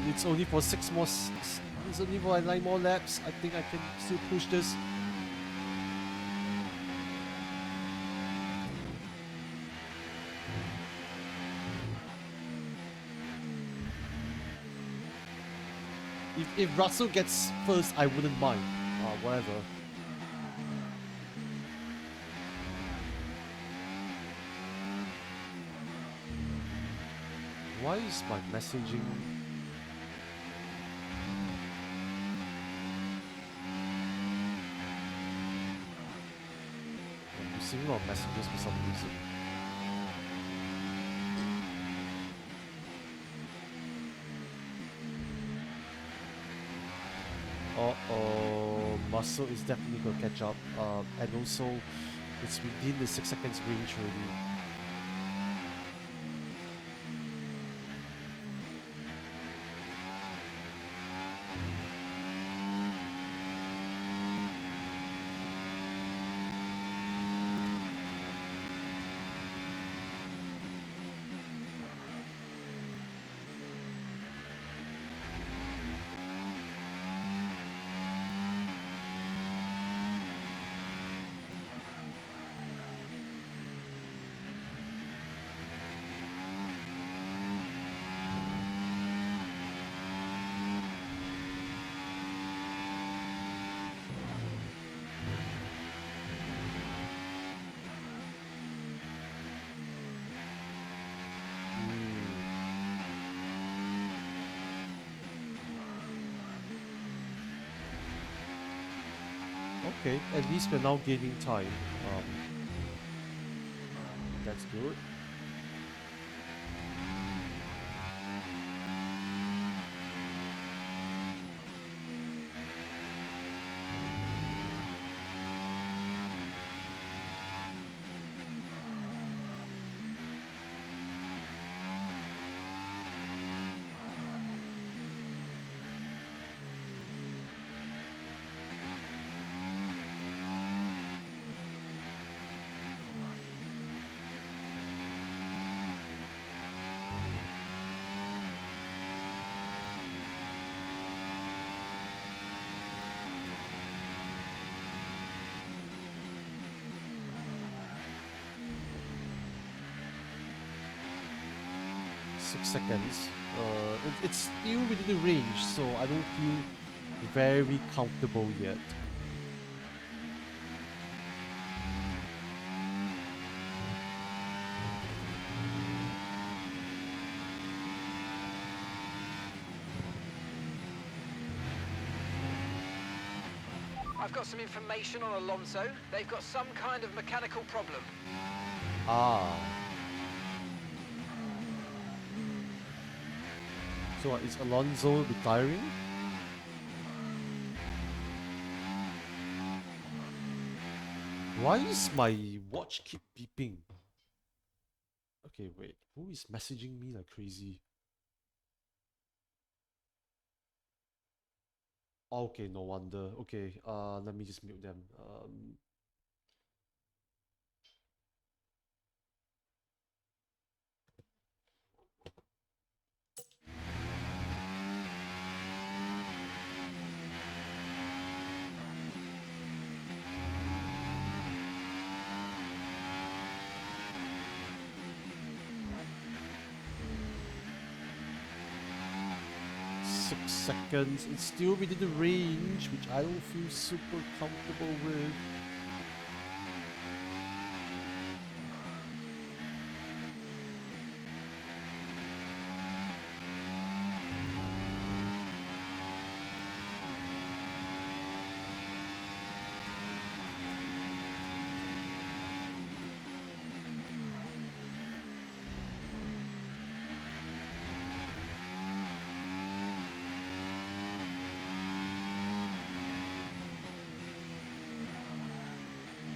It's only for 6 more... It's only for 9 more laps. I think I can still push this. If Russell gets first, I wouldn't mind. Whatever. Why is my messaging... receiving a lot of messages for some reason. Uh-oh, Muscle is definitely gonna catch up. And also, it's within the 6 seconds range already. Okay, at least we're now gaining time. That's good. Seconds. It's still within the range, so I don't feel very comfortable yet. I've got some information on Alonso. They've got some kind of mechanical problem. Ah. So is Alonso retiring? Why is my watch keep beeping? Okay, wait. Who is messaging me like crazy? Okay, no wonder. Okay, let me just mute them. 6 seconds. It's still within the range, which I don't feel super comfortable with.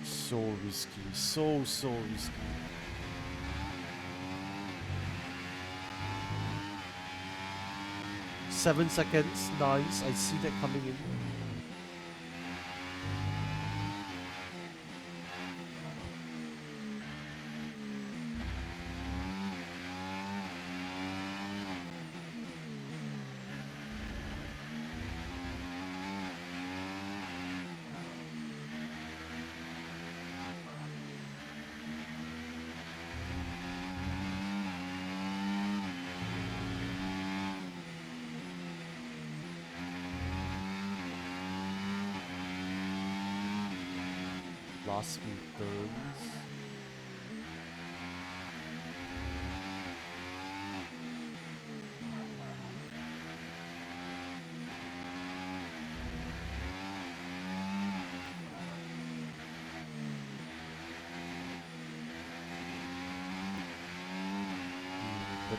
So risky, so risky. 7 seconds, nice. I see that coming in. Last few turns.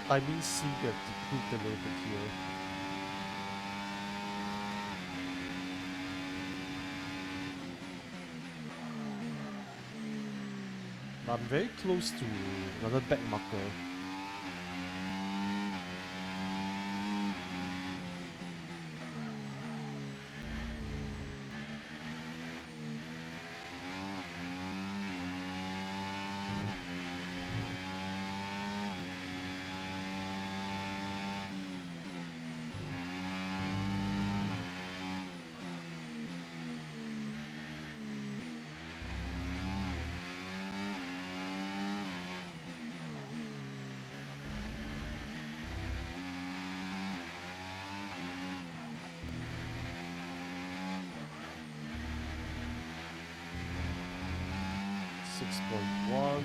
timing seemed to have deproved a little bit here. I'm very close to another back marker. .1.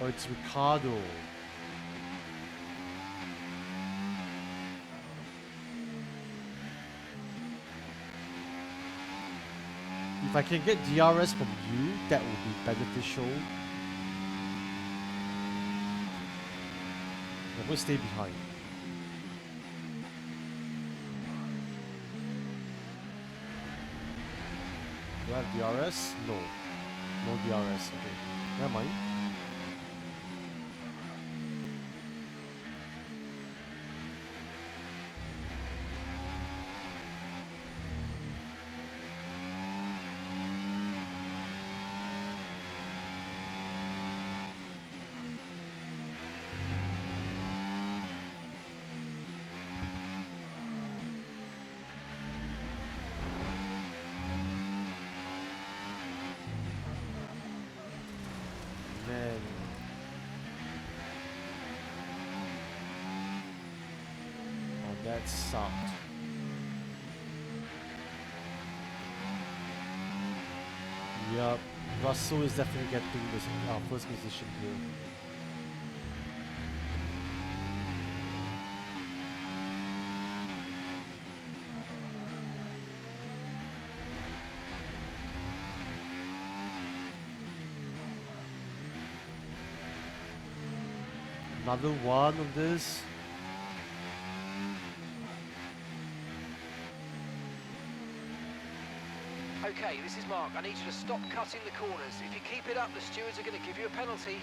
Oh, it's Ricardo. If I can get DRS from you, that would be beneficial. I'm gonna stay behind. Do I have DRS? No. No DRS. Okay. Never mind. Man. Oh, that sucked. Yup. Russell is definitely getting this first position here. Another one on this. Okay, this is Mark. I need you to stop cutting the corners. If you keep it up, the stewards are going to give you a penalty.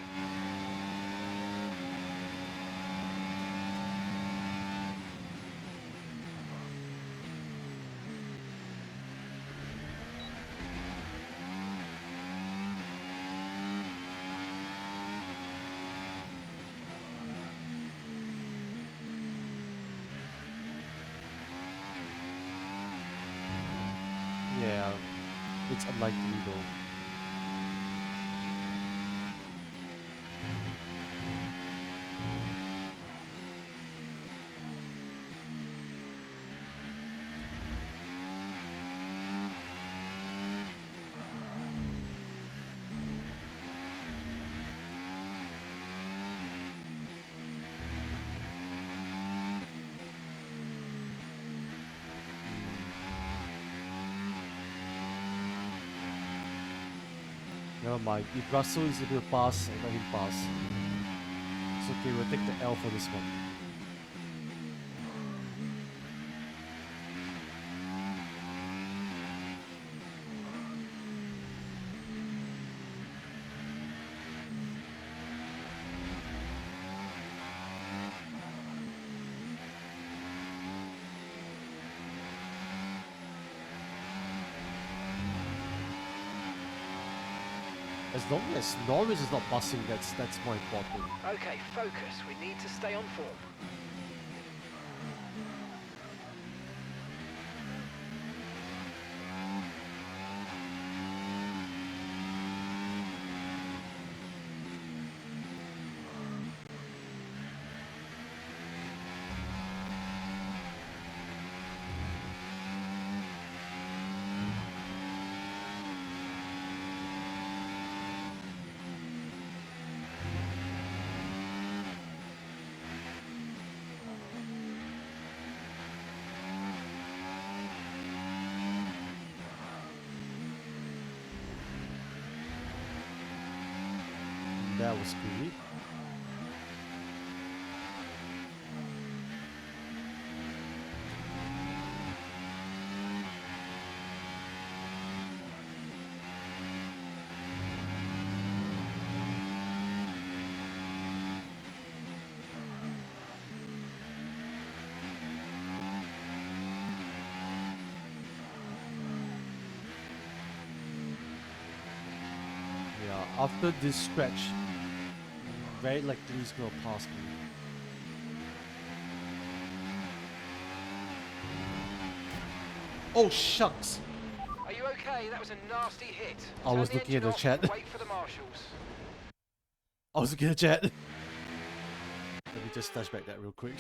Yeah, it's unlikely though. Never mind. If Russell is able to pass, let him pass. It's okay, we'll take the L for this one. As long as Norris is not passing, that's more important. Okay, focus. We need to stay on form. That was good. After this scratch, very likely he's gonna pass me. Oh shucks! Are you okay? That was a nasty hit. I was looking at the chat. Wait for the marshals. I was looking at the chat. Let me just touch back that real quick.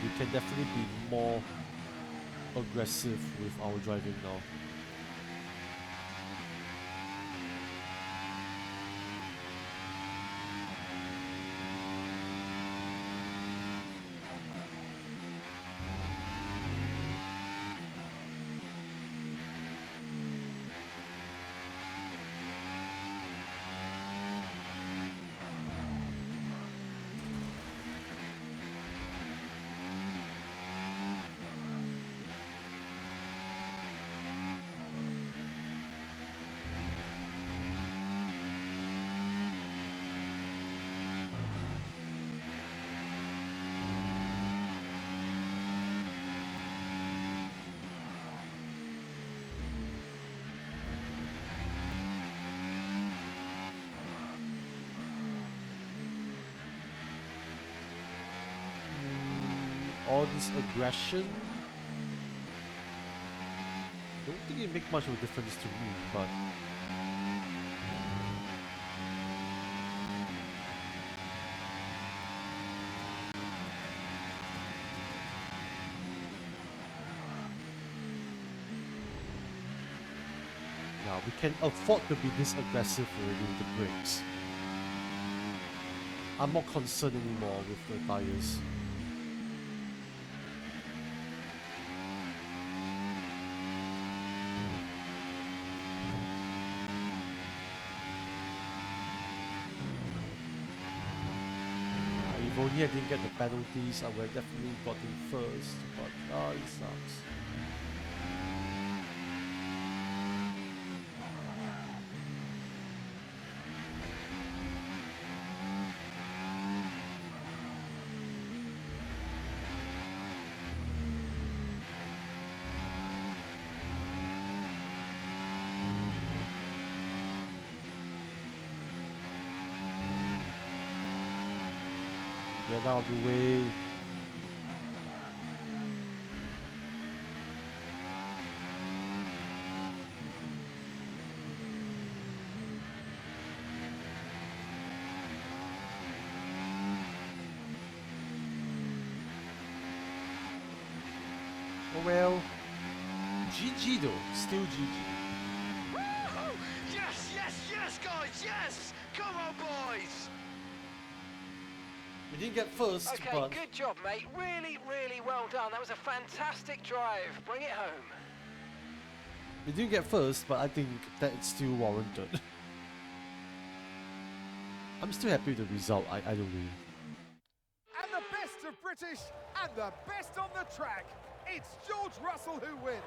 We can definitely be more aggressive with our driving now. All this aggression, don't think it make much of a difference to me, but yeah, we can afford to be this aggressive already with the brakes. I'm not concerned anymore with the tires. If only I didn't get the penalties, I would have definitely gotten first, but it sucks. Get out of the way. Oh well. GG though, still GG. Yes, yes, yes, guys, yes! Come on, boys! We didn't get first, Okay, but good job, mate. Really, really well done. That was a fantastic drive. Bring it home. we didn't get first, but I think that it's still warranted. I'm still happy with the result, I don't know. And the best of British and the best on the track. It's George Russell who wins.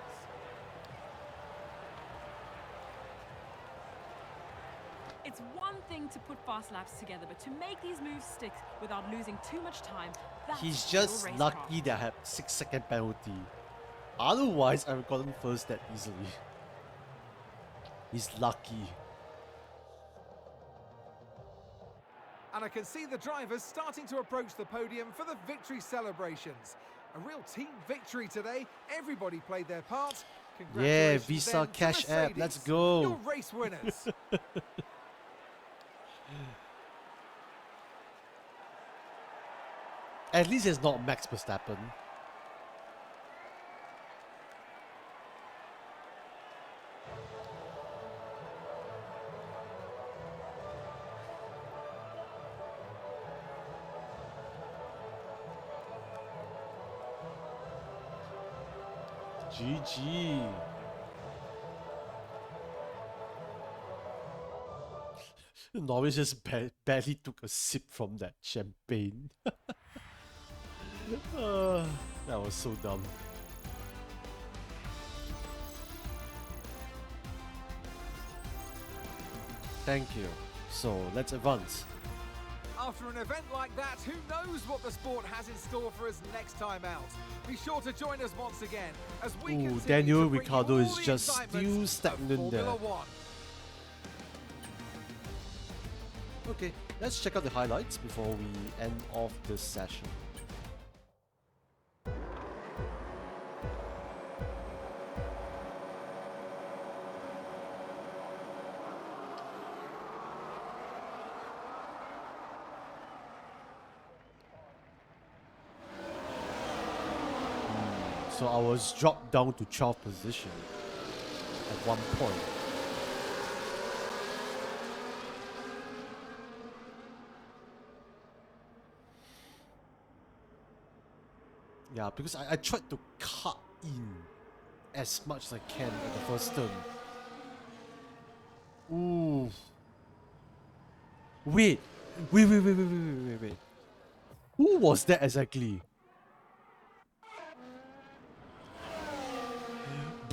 It's one thing to put fast laps together, but to make these moves stick without losing too much time, that's He's real just racecraft. lucky that I had 6-second penalty. Otherwise, I would have gotten first that easily. He's lucky. And I can see the drivers starting to approach the podium for the victory celebrations. A real team victory today. Everybody played their part. Yeah, Congratulations Visa then to Cash App, let's Mercedes, go. your race winners. At least it's not Max Verstappen. GG. Norris just barely took a sip from that champagne. That was so dumb. Thank you. So let's advance. After an event like that, who knows what the sport has in store for us next time out? Be sure to join us once again as we continue Daniel to bring Ricciardo you all is the just excitement still of stagnant there. Formula One. Okay, let's check out the highlights before we end off this session. So I was dropped down to 12th position at one point. Yeah, because I tried to cut in as much as I can at the first turn. Ooh. Wait. Wait. Who was that exactly?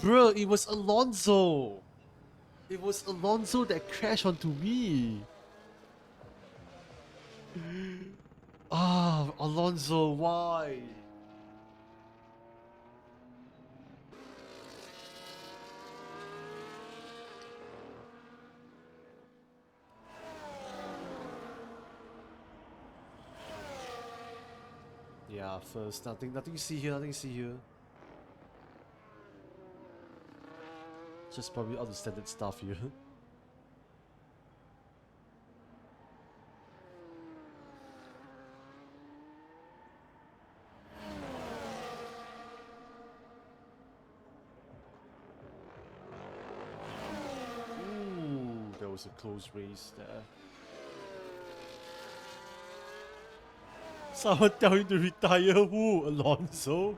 Bro, it was Alonso. It was Alonso that crashed onto me. Ah, Alonso, why? Yeah, first, nothing to see here, nothing to see here. Just probably all the standard stuff here. Ooh, there was a close race there. Someone tell him to retire. Who? Alonso?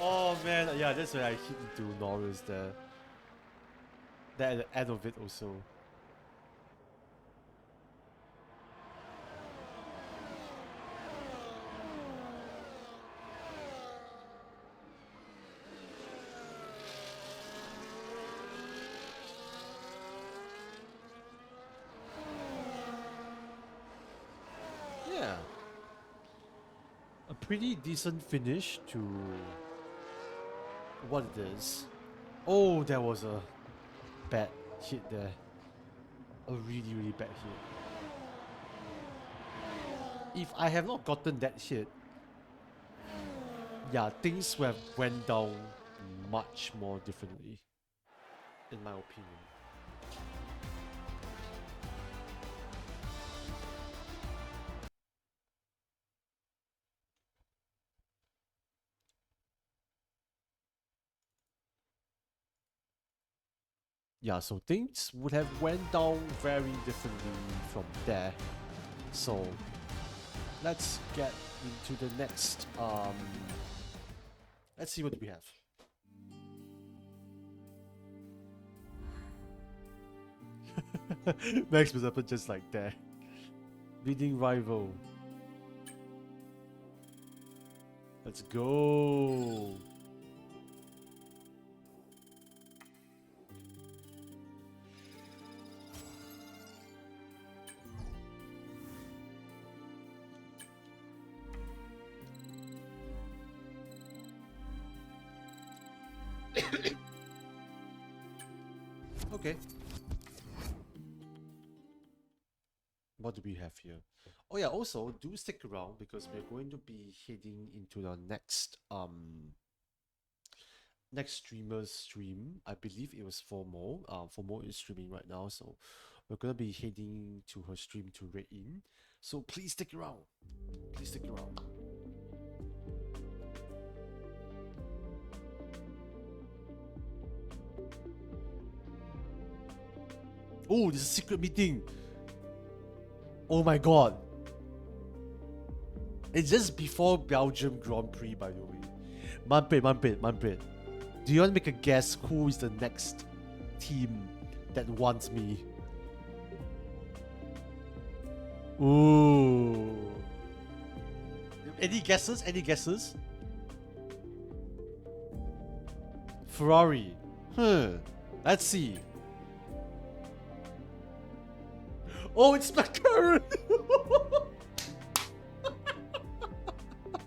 Oh man, yeah, that's when I hit into Norris there. That at the end of it also. Yeah. A pretty decent finish to what it is. Oh, there was a bad hit there. A really bad hit. If I have not gotten that hit, yeah, things would have went down much more differently, in my opinion. Yeah, so things would have went down very differently from there. So let's get into the next let's see what we have. Max Verstappen just like that. Leading rival. Let's go. Okay. What do we have here? Oh yeah, also do stick around because we're going to be heading into the next streamer's stream. I believe it was Formo. Formo is streaming right now, so we're gonna be heading to her stream to raid in. So please stick around. Please stick around. Oh, there's a secret meeting. Oh my god. It's just before Belgium Grand Prix, by the way. Manfred. Do you want to make a guess who is the next team that wants me? Ooh. Any guesses? Any guesses? Ferrari. Let's see. Oh, it's McLaren!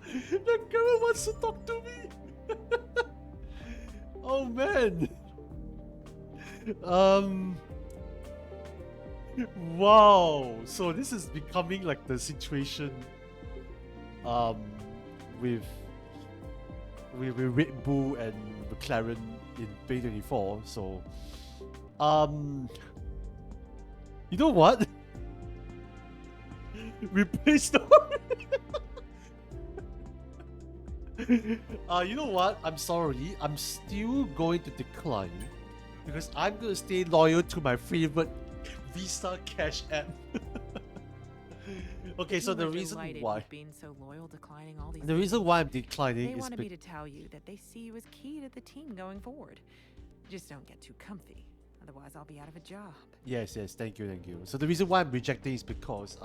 McLaren wants to talk to me! Oh man! Wow! So this is becoming like the situation with Red Bull and McLaren in 2024. So you know what? Replace the you know what? I'm sorry. I'm still going to decline because I'm going to stay loyal to my favorite Visa Cash app. Okay, so the reason why being so loyal, declining all these the reason why I'm declining they is wanted me to tell you that they see you as key to the team going forward. Just don't get too comfy, otherwise I'll be out of a job. Yes, thank you. So the reason why I'm rejecting is because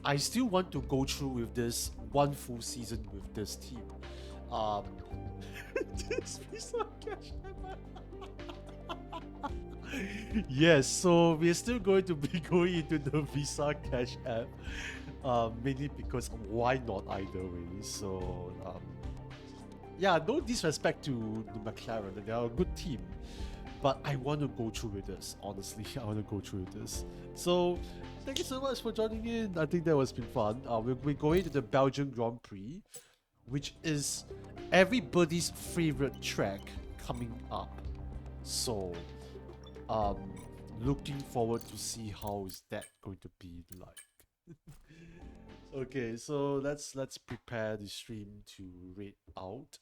I still want to go through with this one full season with this team. This Visa Cash app. Yes, so we're still going to be going into the Visa Cash app, mainly because why not either way. So yeah, no disrespect to the McLaren, they are a good team, but I want to go through with this. Honestly, I want to go through with this. So thank you so much for joining in. I think that was been fun. We're going to the Belgian Grand Prix, which is everybody's favorite track coming up. So looking forward to see how is that going to be like. Okay, so let's prepare the stream to rate out.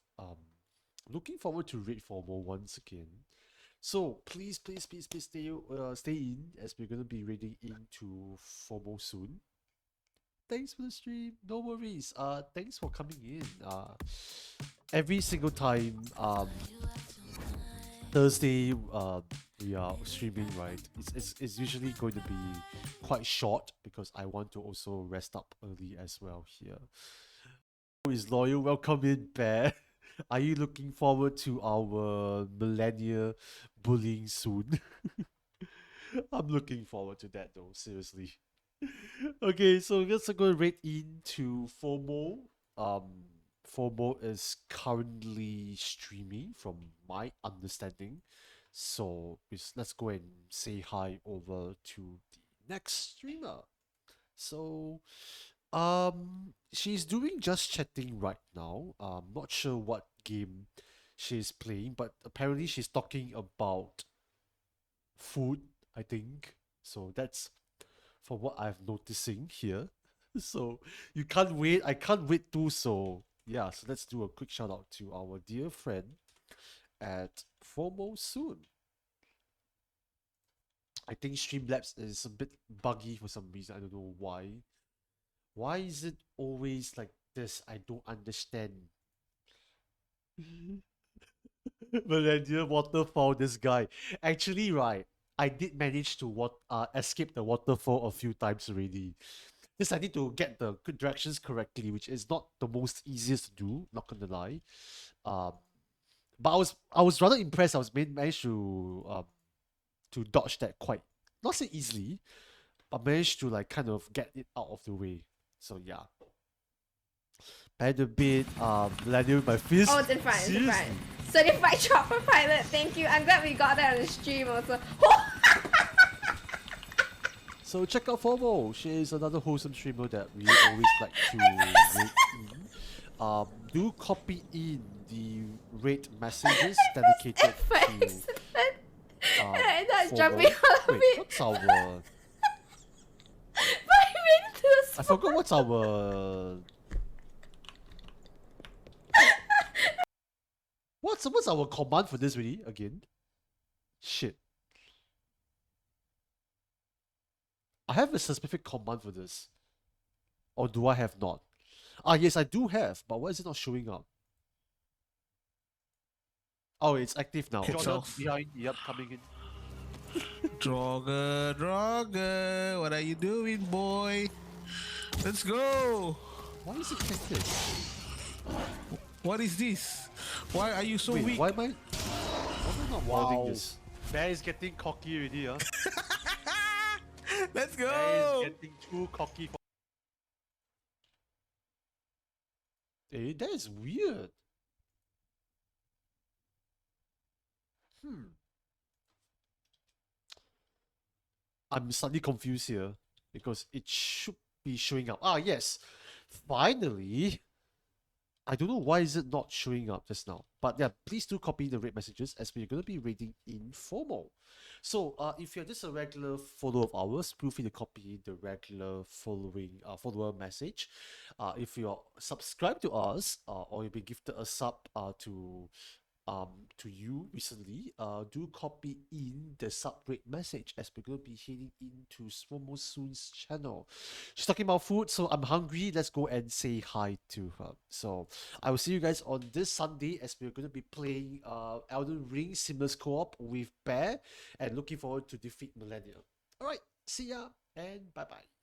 Looking forward to rate Formal once again. So please stay in as we're gonna be raiding into Formal soon. Thanks for the stream. No worries. Thanks for coming in. Every single time Thursday we are streaming, right? It's usually going to be quite short because I want to also rest up early as well here. Who is loyal? Welcome in, Bear. Are you looking forward to our millennial bullying soon? I'm looking forward to that though, seriously. Okay, so let's go right into FOMO. FOMO is currently streaming from my understanding. So let's go and say hi over to the next streamer. So she's doing just chatting right now. Not sure what game she's playing, but apparently she's talking about food, I think. So that's for what I'm noticing here. So you can't wait. I can't wait too. So yeah, so let's do a quick shout out to our dear friend at FOMO soon. I think Streamlabs is a bit buggy for some reason. I don't know why. Why is it always like this? I don't understand. Millennial waterfall, this guy. Actually, right, I did manage to escape the waterfall a few times already. This I need to get the good directions correctly, which is not the most easiest to do, not gonna lie. But I was rather impressed. I was managed to dodge that quite not so easily, but managed to like kind of get it out of the way. So yeah. Bad a bit, landing with my fist. Oh, it's in front, it's in front. Certified chopper pilot, thank you. I'm glad we got that on the stream also. So check out FOMO. She is another wholesome streamer that we always like to rate in. Do copy in the rate messages dedicated to and I FOMO. jumping all of Wait, it. what's our... But I made it to the I forgot what's our... What's our command for this really again? Shit. I have a specific command for this. Or do I have not? Ah, yes, I do have, but why is it not showing up? Oh, it's active now. Jordan behind, yep, coming in. Draugr, what are you doing, boy? Let's go! Why is it like this? What is this? Why are you so Wait, weak? why am I not modding this? Bear is getting cocky already, huh? Let's Bear go! is getting too cocky for... Eh, that is weird. I'm slightly confused here because it should be showing up. Ah, yes. Finally. I don't know why is it not showing up just now. But yeah, please do copy the rate messages as we're going to be rating informal. So if you're just a regular follower of ours, feel free to copy the regular follower message. If you're subscribed to us or you've been gifted a sub to you recently, do copy in the sub rate message as we're going to be heading into Swomo Soon's channel. She's talking about food, so I'm hungry. Let's go and say hi to her. So I will see you guys on this Sunday as we're going to be playing Elden Ring Seamless Co-op with Bear and looking forward to defeat Millennium. Alright, see ya and bye bye.